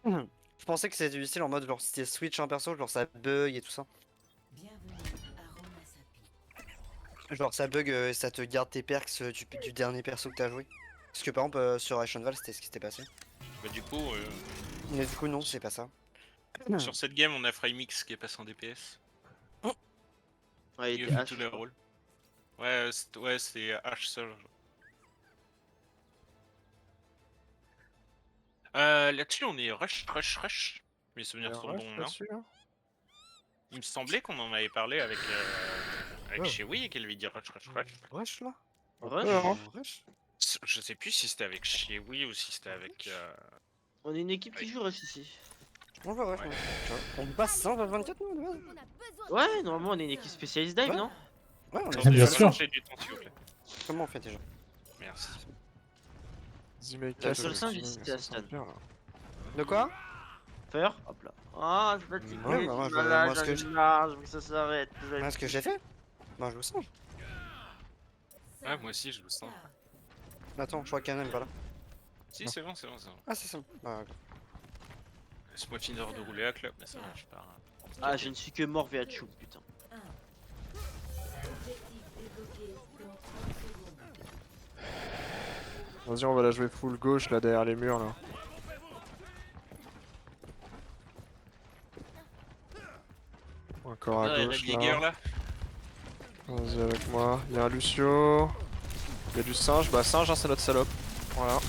Je pensais que c'était du style en mode genre si t'es switch un perso, genre ça bug et tout ça. Bienvenue à Roma. Genre ça bug, ça te garde tes perks du dernier perso que t'as joué. Parce que par exemple sur Ashenval c'était ce qui s'était passé. Bah, du coup, Mais du coup non, c'est pas ça. sur cette game, on a Frymix qui est passé en DPS. Ouais, il Il était a H. fait tous les rôles. Ouais, c'est H seul. Là-dessus, on est rush. Mes souvenirs sont bons, non? là-dessus, hein. Il me semblait qu'on en avait parlé avec Ouais. Chewie et qu'elle lui dit rush. Rush là Rush. Rush. Je sais plus si c'était avec Chewie ou si c'était avec. On est une équipe qui joue rush ici. On va rush. Ouais. On passe 124 nous de base. Ouais, normalement on est une équipe spécialiste dive, Ouais. non? Ouais, on Bien est sûr. Changer du temps, s'il vous plaît. Comment on fait déjà? Merci. Le seul singe ici, c'est Aston. De quoi? Faire. Hop là. Ah, je suis fatigué. Ouais, bah, moi, je suis moi, malade, ce que j'en ai marre, je veux que ça s'arrête. Ah, ce que j'ai fait? Bah je le sens. Ouais, moi aussi, je le sens. Attends, je crois qu'Anna est pas là. Si, c'est bon. Ah c'est ça. Bah, Laisse-moi finir de rouler à club, mais ça va, je pars. Ah, je ne suis que mort via Chou, putain. Objectif débloqué dans 30 secondes. Vas-y, on va la jouer full gauche là derrière les murs là. Encore à Ah, la gauche Jäger là. là. Vas-y avec moi. Il y a un Lucio. Il y a du singe. Bah singe hein, c'est notre salope. Voilà.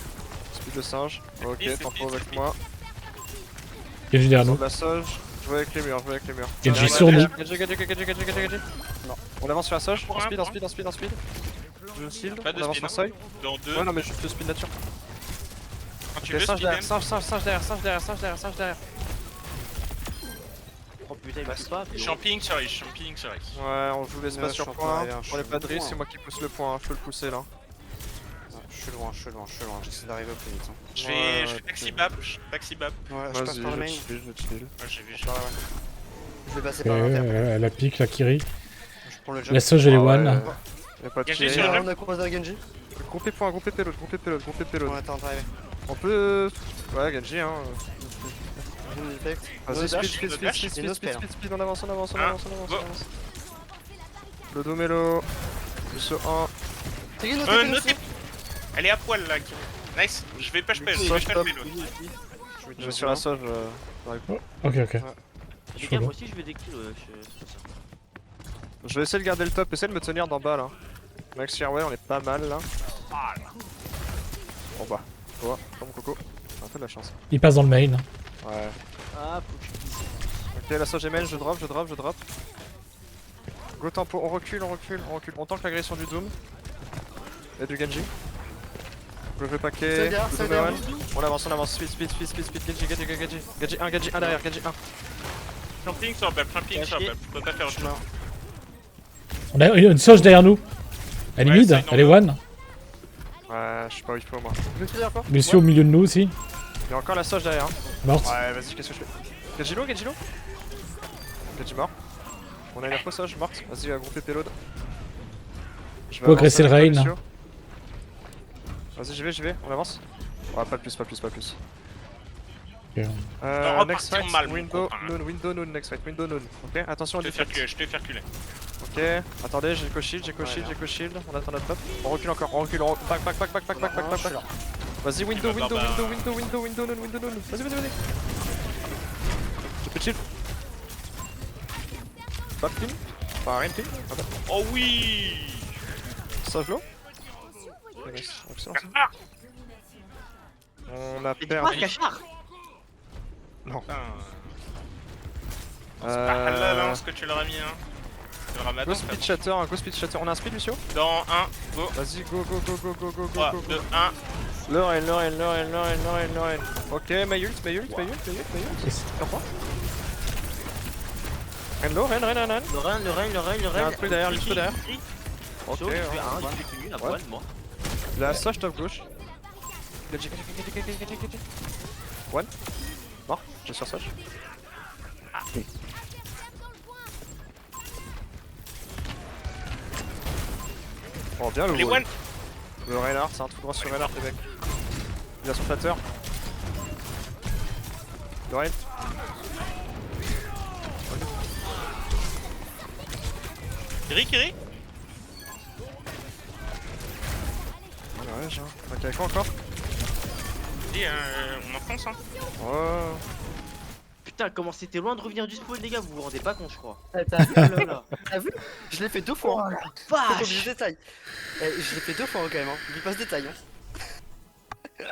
Speed de singe. Ok, c'est t'en speed, avec c'est moi. Genji derrière Sur nous. de la sauge. Je vais avec les murs. Genji Ouais, sur ouais, nous. Gadget. Non. On avance sur la sauge. Pour En un, speed. pour un. Je shield. Pas de On avance speed, sur seuil. Dans deux. Ouais non mais juste le speed nature. Quand tu Ok, veux, singe derrière, speed singe derrière. Oh putain, il me tue pas. Champing sur Ice. Ouais, on joue l'espace Ouais, sur je suis point. en train On est pas de risque, point. c'est moi qui pousse le point, hein, je peux le pousser là. je suis loin. J'essaie d'arriver au plus vite. Hein. Je Ouais, fais taxi bap. Ouais, je passe Vas-y, par le main. je chill. Ouais, j'ai vu. Ouais. Je vais passer Ok, par l'inter. la pique, la Kiri. Je prends le jump. La Sauge, elle est Ah ouais. one. Y'a pas de Genji kill. sur le jump. On a croisé à Genji. Groupez point, groupez payload. On attend d'arriver. On peut. Ouais, Genji hein. J'ai une effect. Vas-y, dash, speed, on avance. Ah, go. Le Domelo. Lucio 1. C'est qui notre Notez. Elle est à poil là. Nice. Je vais push l'autre. Je vais sur la sauge. J'arrive pas. Ok. Les Chaud, gars, là. moi aussi je vais des kills. Je vais essayer de garder le top, essayer de me tenir d'en bas là. Max Sherway, on est pas mal là. Bon bah, toi, comme Coco. Un peu de la chance. Il passe dans le main. Ouais. Ah, faut que je dise. Ok, la sauge est main, je drop. Go tempo, on recule. On tank l'agression du Doom. Et du Genji. Je vais paquet. C'est bien, le c'est Doom est bien. one. On avance, speed. Genji 1, derrière, Genji 1. Champing sur bap. Je peux pas faire autre chose. On a une Sauge derrière nous. Elle est Ouais, mid, c'est elle est one. Ouais, je sais pas où il faut moi. Je suis d'accord. Lucio au milieu de nous aussi. Il y a encore la sauge derrière. Hein. Morte. Ouais, vas-y, qu'est-ce que je fais? Genji low. Genji mort. On a une info sauge, morte. Vas-y, grouper payload. Je vais Faut agresser avancer le avec Rain. Lucio. Vas-y, j'y vais, on avance. Ouais, pas plus. Ok. On Next repartir fight, mal, mon window copain. noon, next fight, window noon. Ok, attention, Je te fais reculer. Ok, attendez, j'ai co-shield. On attend notre pop. On recule encore, on recule. Back. Vas-y, window noon. Vas-y. J'ai plus de shield. Pas de pin. Pas rien de pin. Oh oui. Sauve l'eau. Excellent. Ah. On a Mais dis pas, perdu. cachard! Putain. C'est pas halal hein, ce que tu leur as mis hein. Le Ramadan, Go speed shatter, go speed shatter. On a un speed, Lucio? dans 1, go. Vas-y, go, go, go, go, go, go, 3, go, 2, go. 1. Lorraine. Ok, my ult. Comprends? Ren low, Ren. Le Rein. Il y a un truc derrière, Lucio derrière. Ok, Je ouais, fais un, ouais. je fais tenu, la Ouais. bonne, moi. La soche top gauche. One. Mort, j'ai sur soche. Oh bien le Les wall. one. Le Reinhardt, c'est un tout droit sur Reinhardt les mecs. Il a son flatteur. Le Rein. Kiri. Ouais, j'ai un. Ok, avec quoi encore? Et on enfonce, hein. Oh. Putain, comment c'était loin de revenir du spawn, les gars, vous vous rendez pas compte, je crois. T'as vu, Oh là là. t'as vu? Je l'ai fait 2 fois. Hein. Faut Vache. oublier le détail. Je l'ai fait 2 fois hein, quand même. Hein. N'oublie pas ce détail. Hein.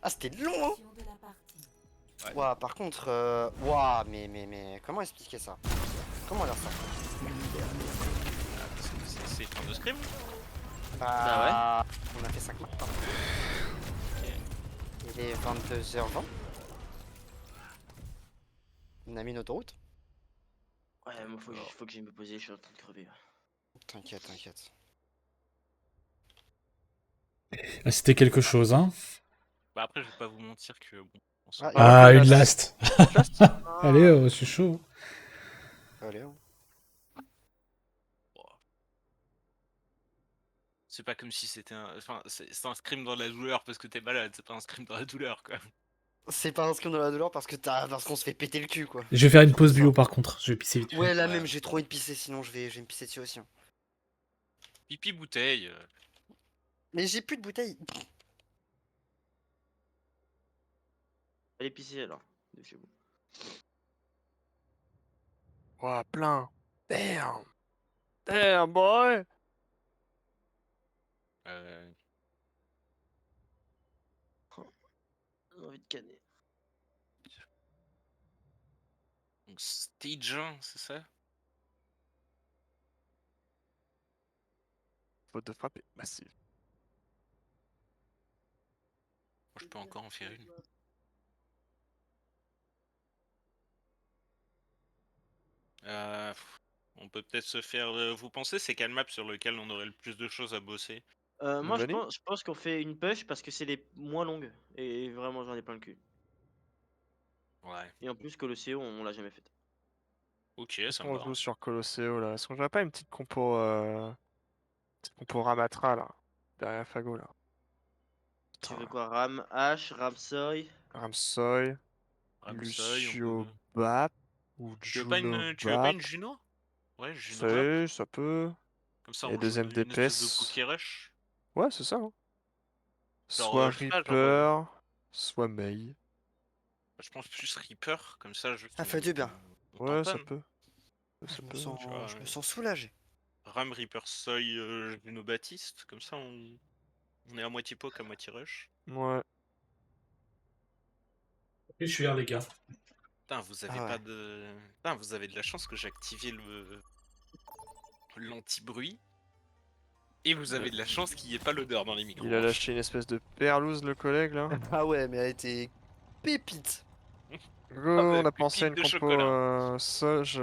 Ah, c'était long. Hein. Action de la partie. Ouah, par contre, ouah, mais comment expliquer ça? Comment dire ça? C'est fin de scrim. Bah On a fait 5 maps. Hein. Il est 22h20. On a mis une autoroute. Ouais, moi faut que j'aille me poser, je suis en train de crever. T'inquiète. Ah, c'était quelque chose, hein. Bah après, je vais pas vous mentir que bon. On s'en Ah, bat. Ah, ok, une last. last. Allez, oh, c'est chaud. Allez, hein. C'est pas comme si c'était un. Enfin, c'est un scrim dans la douleur parce que t'es malade, c'est pas un scrim dans la douleur, quoi. C'est pas un scrim dans la douleur parce qu'on se fait péter le cul quoi. Je vais faire une pause bio par contre. Je vais pisser vite. Ouais, là Ouais. même j'ai trop envie de pisser sinon je vais me pisser dessus aussi. Hein. Pipi bouteille. Mais j'ai plus de bouteille. Allez pisser alors, de chez vous. Ouah, plein. Damn boy. J'ai envie de canner. Donc stage 1, c'est ça? Faute de frappe est massive. Moi, je peux encore en faire une. On peut peut-être se faire. Vous pensez c'est quel map sur lequel on aurait le plus de choses à bosser? Moi Vanille je pense qu'on fait une push parce que c'est les moins longues. Et vraiment j'en ai plein le cul. Ouais. Et en plus Colosseo on l'a jamais fait. Ok, Est-ce ça me qu'on va. joue sur Colosseo là? Est-ce qu'on jouerait pas une petite compo Ramatra là? Derrière Fago là. Tu Putain, veux quoi? Ram H, Ramsoy. Ramsoy, Ramsoy, on Lucio peut. Bap ou Tu veux pas Juno une Bap. Juno? Ouais, Juno Bap. Ça peut. Comme ça, Et on joue deuxième une espèce de DPS. Poké Rush. Ouais, c'est ça. Hein. Genre, Soit je sais pas, Reaper, soit Mei. je pense plus Reaper, comme ça, juste. Ça fait du bien. On Ouais, ça tamponne. peut. Ça Je me peut. sens, tu vois, je me sens soulagé. Ram, Reaper, Soy, Juno Baptiste, comme ça, on est à moitié poke, à moitié rush. Ouais. Je suis là, les gars. Putain, vous avez Ah ouais. pas de. Putain, vous avez de la chance que j'ai activé l'anti-bruit. Et vous avez de la chance qu'il n'y ait pas l'odeur dans les micros. Il a lâché une espèce de perlouse, le collègue là. Ah ouais, mais elle était pépite. Go, Ah bah, on a pensé à une pépite de compo chocolat. Soj,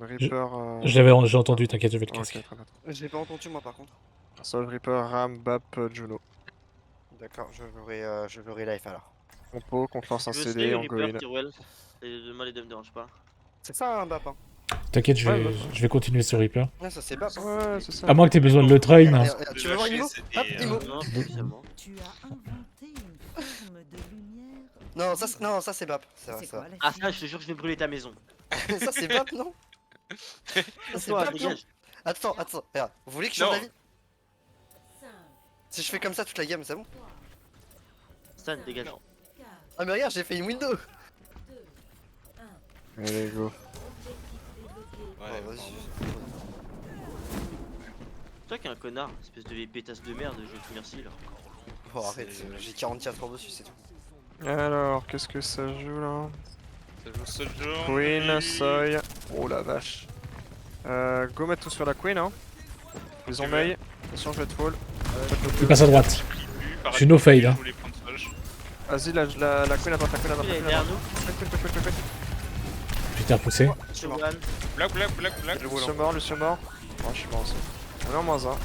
Reaper. J'ai entendu, t'inquiète, je vais le Ok, casquer. très bien. J'ai pas entendu moi par contre. Soj, Reaper, Ram, Bap, Juno. D'accord, je verrai live alors. Compo, qu'on te lance un Tu veux CD, Slay, on go Reaper, in. Tyrell. Et moi les deux me dérangent pas. C'est ça un bap hein. T'inquiète, je Ouais, vais, je vais continuer sur Reaper. Ouais, ça c'est bap hein. Ouais, c'est ça. À moins que t'aies besoin de le train. hein. Tu veux voir Imo? Hop, Imo. Non, spécialement. Tu as inventé une forme de lumière. Non, ça c'est bap. Ça, C'est ça. quoi la Ah ça je te jure que je vais brûler ta maison. ça c'est bap non? Ça c'est Toi, bap non? dégage. Attends, regarde. Vous voulez que je change Non. d'avis? 5, Si je fais comme ça toute la game, c'est bon? Stan, dégage. 4, Ah mais regarde, j'ai fait une window. 2, 1. Allez, go. Ouais, Oh, vas-y. Toi qui es un connard, espèce de vieille pétasse de merde, je te remercie là. Oh arrête, j'ai 44 heures dessus, c'est tout. Alors, qu'est-ce que ça joue là? Ça joue ce genre. Queen, et- Soy. Oh la vache. Go mettre tout sur la queen, hein. Ils ont Mei. Attention, je vais te fall. Il passe à droite. Je suis no fade, hein. Je voulais prendre Soch. Vas-y, la queen à droite, la queen à droite, Il la est queen à derrière droite. nous. J'étais repoussé. Shogun. Black. Lucio mort, Lucio mort. Oh, je suis mort aussi. On est en moins 1. Y'a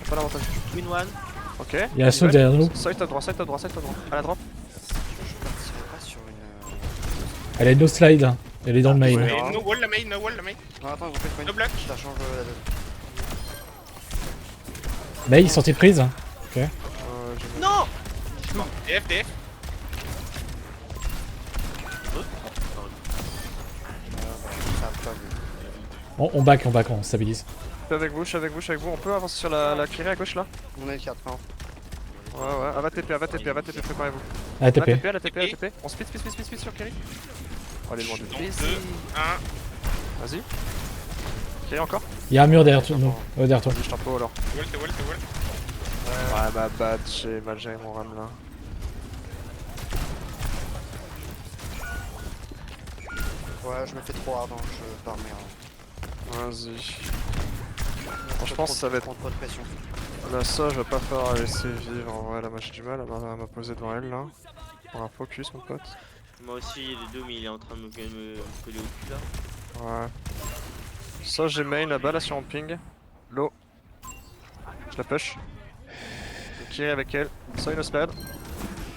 pas l'avantage. Win one. Ok. Il y a Assault derrière nous. Side top droit, side top droit, side top droit. À la drop. Je partirai pas sur une. Elle est no slide. Hein. Elle est dans le main. Ouais. Et no wall la main. Non, attends, vous faites quoi? No black. Ça change la donne. May, sortie de prise. J'ai Non. DF. Ça a pas vu. On back, on stabilise. Je suis avec vous. On peut avancer sur la Kiri à gauche là? On est 4, hein. Ouais, va TP, préparez-vous. Ah, TP. À la TP. On speed sur Kiri. Oh, elle est loin de Dans nous. 2, 1. Vas-y. Kiri encore? Il y a un mur derrière nous. Derrière toi. Vas-y, je t'en peux alors. T'es wall. Ouais, ma bad, j'ai mal géré mon ram là. Ouais, je me fais trop hard, hein. Je pars merde. Vas-y. Je pense que ça va être. Trop de pression. Là, ça, je vais pas faire la laisser vivre. En vrai, là, moi j'ai du mal à me poser devant elle là. Pour un focus, mon pote. Moi aussi, le Doom il est en train de me coller au cul là. Ouais. Ça, j'ai main là-bas, là sur mon ping. Low. Je la push. Je Kiri avec elle. Ça, une spade.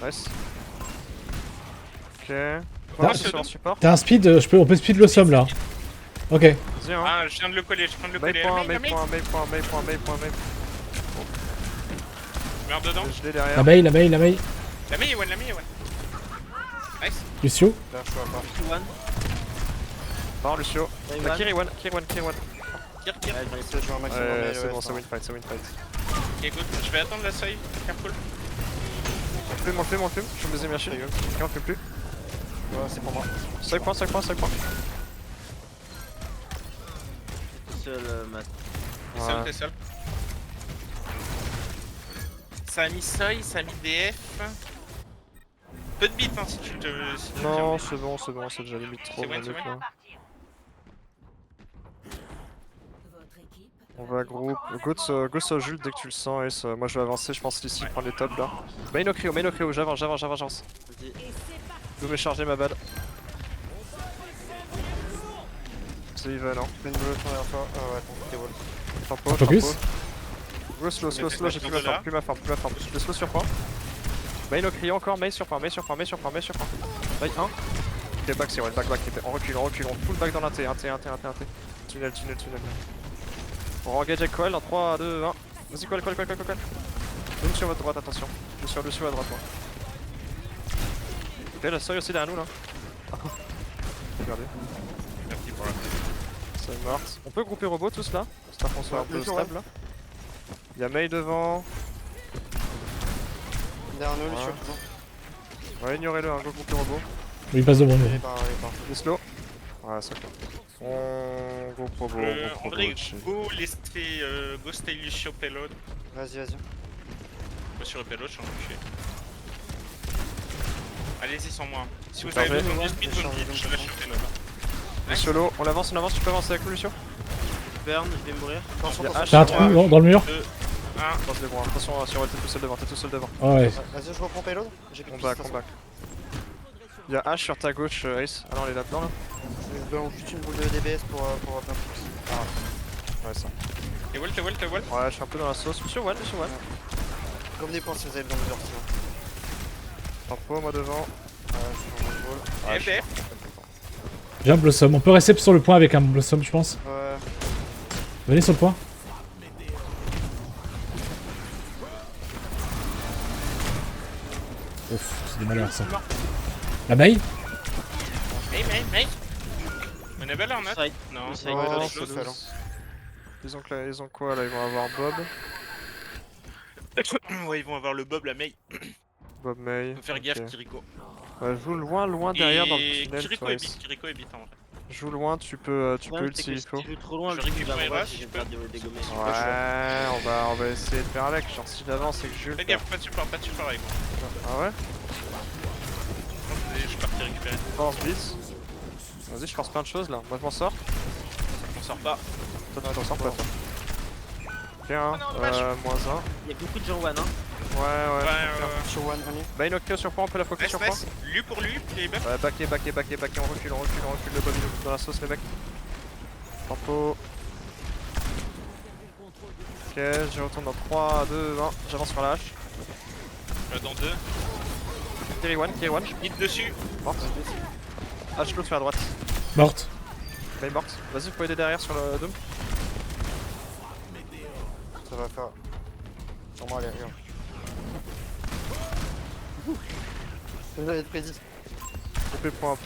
Nice. Ok. Ah, C'est sur un support. T'as un speed, on peut speed le somme là. Ok. Vas-y, hein. Ah, je viens de le coller. Main point. Meurs dedans. Je l'ai derrière. La May. La main, ouais. Nice. Lucio. Là, je vois pas. One. Mort, Lucio. Win La one. Kiri one. Tire. Ouais, j'en ai Essaye de jouer un maximum. Ouais, mais c'est ouais, bon, ça c'est va. win fight. Ok, good. Je vais attendre la seuil. Careful. On fume. Je suis baisé machine. Ok, on fume plus. Ouais, c'est pour moi. 5 points. tout seul, Matt. T'es seul. Ça a mis seuil, ça a mis DF. Peu de bits hein si tu te. Si tu Non, te- c'est bon, c'est déjà limite trop. C'est bon, c'est limite, bon. là. Votre équipe On va groupe. Go sur Jules dès que tu le sens. Ace. Moi je vais avancer, je pense ici, prendre les tops là. Main au cryo, j'avance. Vas-y. Go me charger ma balle. C'est Ivan, hein. Fais une bleue derrière toi. Ah ouais, t'es wall. Tempo, Focus. Go slow, j'ai plus ma forme. Je fais slow sur point. Main au cryo encore, main sur point. Main 1. Ok, back, c'est ouais, back, on recule, full back dans la T, 1 T. Tunnel. On re-engage avec Coel dans 3, 2, 1. Vas-y, Coel. Doom sur votre droite, attention. Je suis sur à droite, moi. Ok, la seuil aussi derrière nous là. Regardez, Merci pour la- c'est morte. On peut grouper robots tous là, histoire qu'on soit un peu stable là. Y'a Mei devant. Derrière nous, Ouais. Lucio, toujours. Ouais, ignorez-le, hein, go grouper robot. Il passe devant nous. Il est par. Il est slow. Ouais, ça compte. On groupe robot, André, chill. go laisser go stay Lucio payload. Vas-y. Moi sur le payload, je suis en touché. Allez-y sans moi. Si vous Parfait. avez besoin de speed, Je vous me dites, change je de lâche le payload. Lucio low, on avance, tu peux avancer avec nous Lucio. Burn, je vais mourir. Attention, Y'a attention. T'as un H, trou dans le mur. 2, 1. pense les bras. Attention, t'es tout seul devant. Ah ouais. Vas-y, je reprends payload. J'ai plus de On piste, back. Y'a H sur ta gauche, Ace. Ah non, elle est là-dedans là. Je donne juste une boule de DBS pour bien fix. Ouais, ça. T'es wall. Ouais, je suis un peu dans la sauce. Monsieur One. Comme des points si vous avez besoin de leur sinon. Tempo, moi devant. Ouais, je suis dans mon ball. DF, DF. J'ai un blossom. On peut rester sur le point avec un blossom, je pense. Ouais. Venez sur le point. Ouf, c'est des malheurs ça. La May. Hey. On est belle en note? Side. Non. Side. Ouais, Ouais, c'est ça, alors. Ils ont quoi là? Ils vont avoir Bob. Ouais, ils vont avoir le Bob, la May. Bob May. Faut faire gaffe, ok. Kiriko. Ouais, joue loin derrière dans le Et tunnel. Kiriko toi, est Ace. bite en vrai. Joue loin, tu peux Ouais, ult c'est s'il que faut. si tu joues trop loin, Je le truc récupère va les voir rushs, si je j'ai peux. perdu dégommer. Ouais, on va essayer de faire avec. Genre, si j'avance et que Jules. Fais gaffe, pas de support avec moi. Ah ouais? Je suis parti récupérer. Force blitz. Vas-y, je force plein de choses là. Moi je m'en sors. sors pas. Toi, tu t'en sors pas, toi. Ok, hein. Oh non, dommage. Moins 1. Il y a beaucoup de gens one, hein. Ouais. Sur one, on y. Bah, une octave sur point, on peut la focus Nice, sur point. nice. Lui pour lui, les buffs. Ouais, backé, on recule le Bobby dans la sauce, les mecs. Tempo. Ok, je retourne dans 3, 2, 1, j'avance sur la hache. Dans 2. Carry one, Hit dessus. morte. Hache close sur la droite. Morte. Elle est morte. Vas-y, vous pouvez aider derrière sur le Doom. Ça va faire. Sûrement aller rien. J'avais prédit. Coupé point.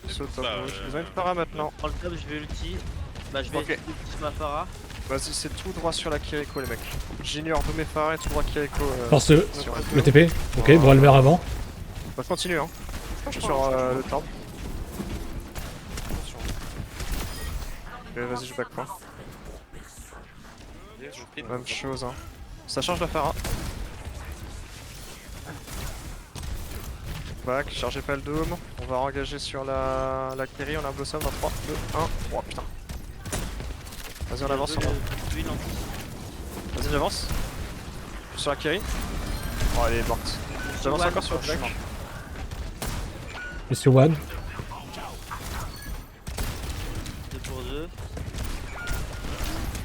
Saute top Bah, rouge. Ils ont une para maintenant. Dans le top, je vais ulti. Bah, je vais Ok. ulti sur ma Pharah. Vas-y, c'est tout droit sur la Kiriko, les mecs. J'ignore Doom et Pharah et tout droit Kiriko. Force Sur... le TP. Ok, Broilmer avant. Bah, continue, hein. Je suis sur le temple. Ok, vas-y, je back point. Même chose, hein. Ça change la Pharah. Back, chargez pas le Doom. On va engager sur la Kerry. On a un Blossom dans 3, 2, 1. Oh putain. Vas-y, on avance. Vas-y, j'avance. Je suis sur la Kerry. Oh, elle est morte. J'avance encore sur le Jack. Je suis one. 2 pour 2.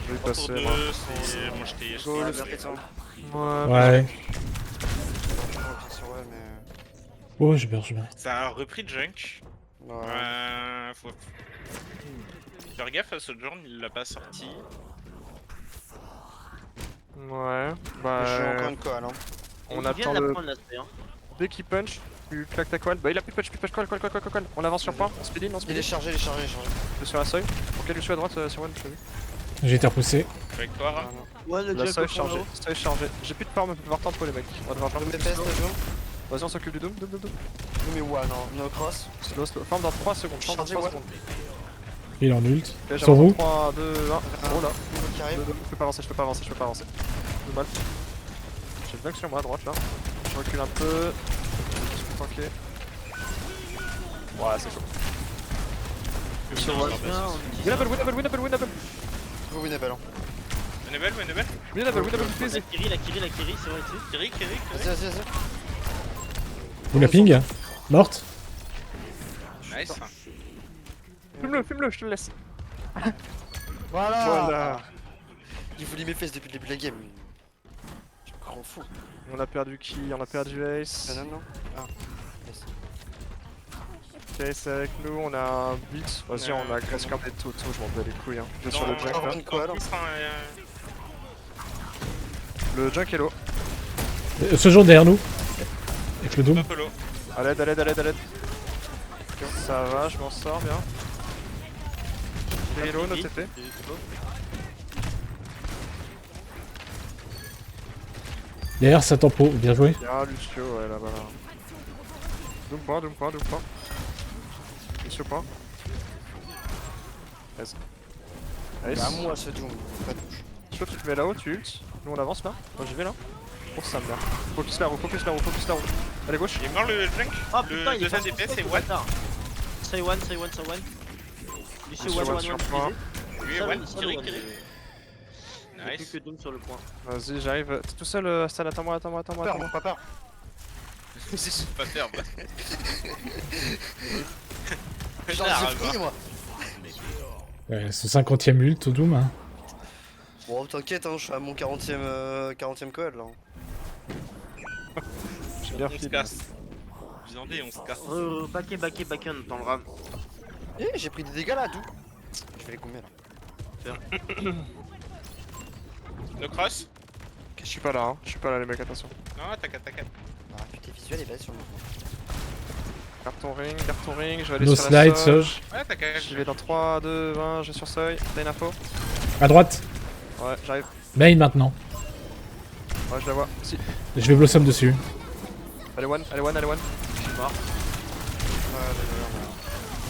Je vais y 3 pour passer 2, moi. c'est. Moi j'étais. Go, Ouais, le bien fait ça. Ouais. Sur one, mais. Oh, je meurs. Ça a repris de junk. Ouais. Faut faire gaffe à ce genre, il l'a pas sorti. Ouais, J'ai bah. encore une coal, hein. On Il vient attend de la le. prendre, là, c'est hein. Dès qu'il punch, tu claques ta coal. Bah, il a plus de punch, coal. On avance sur point, on speed in, on Il speed est in. chargé, il est chargé. Je suis sur la seuil. Ok, je suis à droite sur one, je l'ai vu. J'ai été repoussé. Avec toi, Ram. Ouais, le La Jack seuil au fond, chargé, là-haut. seuil chargé. J'ai plus de farm, on peut voir tempo les mecs. On va devoir faire Doom un et peu peste, slow. Doom. Vas-y, on s'occupe du doom. Doom et one, hein. No cross. Slow. Farm dans 3 secondes. Farm dans Chargé, 3 ouais. secondes. Il est en ult. Ok, Sur vous. 3, 2, 1. Oh là. Doom qui arrive. Je peux pas avancer. De mal. J'ai le bug sur moi à droite là. Je recule un peu. Je suis tanké. Ouais, c'est chaud. Sur one. Bien, on utilise Winnable. Vous winnable, hein. Winnable, Please. la Kiri, c'est vrai, tu sais. Kiri. Vas-y. Vous la ping. Morte. Nice. Fume-le, je te le laisse. Voilà. Il voulait mes fesses depuis le début de la game. Je me rends fou. On a perdu qui? On a perdu Ace. Non. Ah. Yes. Ok, c'est avec nous, on a un beat. Vas-y, on a graisse comme des totos, je m'en bats les couilles. Hein. Je vais sur le junk là. Une coal. Le junk est low. Ce jour derrière nous. Avec le Doom. Apollo. À l'aide. Ça va, je m'en sors bien. Il est low, no TP. Derrière sa tempo. Bien joué. Ah, Lucio, ouais, là-bas là. Doom point. Lucio point. Vas-y. Nice. Bah, moi, ce Doom. Pas de touche. Lucio, tu te mets là-haut, tu ult. Nous on avance là. Moi j'y vais là. Pour ça, merde. Focus la roue. Allez, gauche. Il est mort le junk. Oh Le putain, il est deuxième pas DPS, c'est sur one. bâtard. Say one. Lucio, Lucio, one, sur one, point. Lui, Solo, one. solo, Kiri. one. Il y a plus Nice. que Doom sur le point. Vas-y, j'arrive. T'es tout seul, Stan, attends-moi. Pas peur. C'est pas faire. Genre, j'ai pris, moi. Ouais, ce 50ème ult au Doom. Hein. Bon, t'inquiète, hein, je suis à mon 40ème code là. J'ai bien On se filé. casse. Viandé, on se casse. Backé, on attend le ram. Eh, j'ai pris des dégâts là, d'où? Je vais les combien là? No cross. Je suis pas là, les mecs, attention. Non, t'inquiète. Ah, putain, visuel est basé sur le mouvement. Carton ring, je vais aller No sur la slide, seuil. Soj. Ouais, t'inquiète. J'y vais dans 3, 2, 1, je vais sur seuil. T'as une info? À droite. Ouais, j'arrive. Main maintenant. Ouais, je la vois. Si. Je vais Blossom dessus. Allez, one. Je suis mort.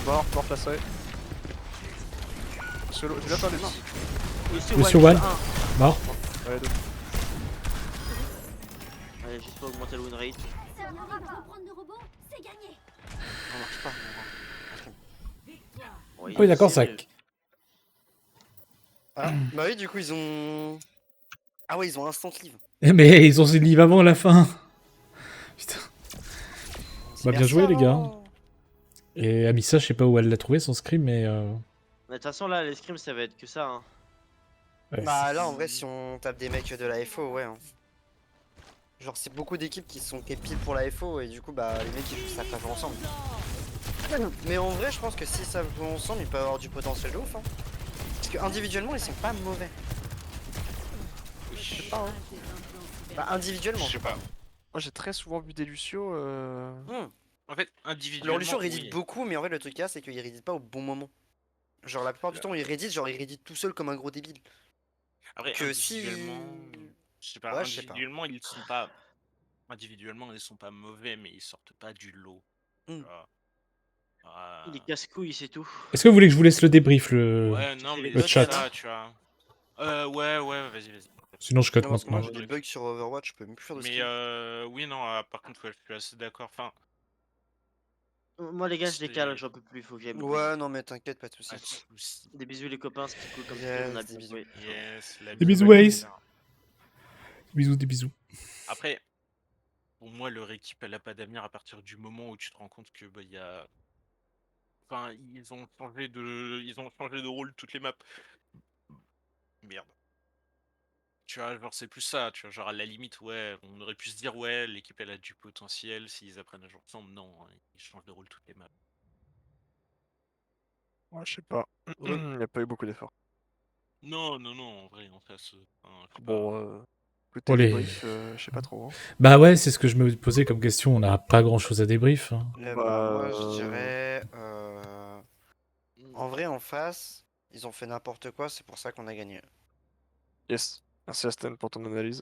Mort la seuil. Solo, je vais attendre les Lucio one. Mort. Ouais, deux. Allez, juste pour augmenter le win rate. Ça arrive à reprendre le robot, c'est gagné. Ça marche pas. Ouais, Ah oui, d'accord, c'est ça. vrai. Ah, bah oui, du coup, ils ont. Ah ouais, ils ont instant cleave. Mais ils ont ce livre avant la fin. Putain. C'est Bah, bien merci joué, les gars. avant. Et Amissa, je sais pas où elle l'a trouvé son scrim, mais. Mais de toute façon, là, les scrims, ça va être que ça. Hein. Ouais, Bah là, en vrai, si on tape des mecs de la FO, ouais. Hein. Genre, c'est beaucoup d'équipes qui sont pile pour la FO et du coup, bah les mecs ils jouent ça jouer ensemble. Mais en vrai, je pense que si ça joue ensemble, ils peuvent avoir du potentiel de ouf. Hein. Parce que individuellement, ils sont pas mauvais. Je sais pas, hein. Bah, individuellement. Je sais pas. Moi j'ai très souvent vu des Lucio. En fait, Alors, individuellement, Lucio reddit oui. beaucoup, mais en vrai, le truc qu'il y a, c'est qu'il reddit pas au bon moment. Genre, la plupart du temps, il reddit, genre, il reddit tout seul comme un gros débile. Après, Que si. individuellement, je sais pas, Ouais, je sais pas. individuellement, ils sont pas mauvais, mais ils sortent pas du lot. Hmm. Tu vois. Il est Ah, casse-couille, c'est tout. Est-ce que vous voulez que je vous laisse le débrief, ouais, non, fais les mais le c'est chat ça, tu vois. Ouais, vas-y, vas-y. Sinon, je cut Non, parce que moi, maintenant. j'ai des bugs sur Overwatch, je peux même plus faire de Mais stream. oui, non, par contre, ouais, je suis assez d'accord. Enfin, Moi, les gars, je décale, c'est j'en peux plus, faut que j'aille me poser. Ouais, non, mais t'inquiète, pas de pas de soucis. soucis. Des bisous, les copains, c'était cool comme stream, on a Yes, des bien bisous. joué. Yes, la Des bise, bisous, ouais, Ace. c'est ça. Bisous, des bisous. Après, pour moi, leur équipe, elle a pas d'avenir à partir du moment où tu te rends compte que bah, il y a. Enfin, ils ont changé de rôle toutes les maps. Merde. Tu vois, genre, c'est plus ça, tu vois, genre, à la limite, ouais, on aurait pu se dire, ouais, l'équipe, elle a du potentiel s'ils apprennent à jouer ensemble. Non, hein, ils changent de rôle toutes les maps. Ouais, je sais pas. Ouais. Il n'y a pas eu beaucoup d'efforts. Non, non, non, en vrai, en face, enfin, je sais pas. Bon, côté Oh, les- débrief, je sais pas trop. Hein. Bah ouais, c'est ce que je me posais comme question. On n'a pas grand chose à débrief. Hein. Bah, Bah, moi, je dirais. En vrai, en face, ils ont fait n'importe quoi, c'est pour ça qu'on a gagné. yes. Merci Aston pour ton analyse.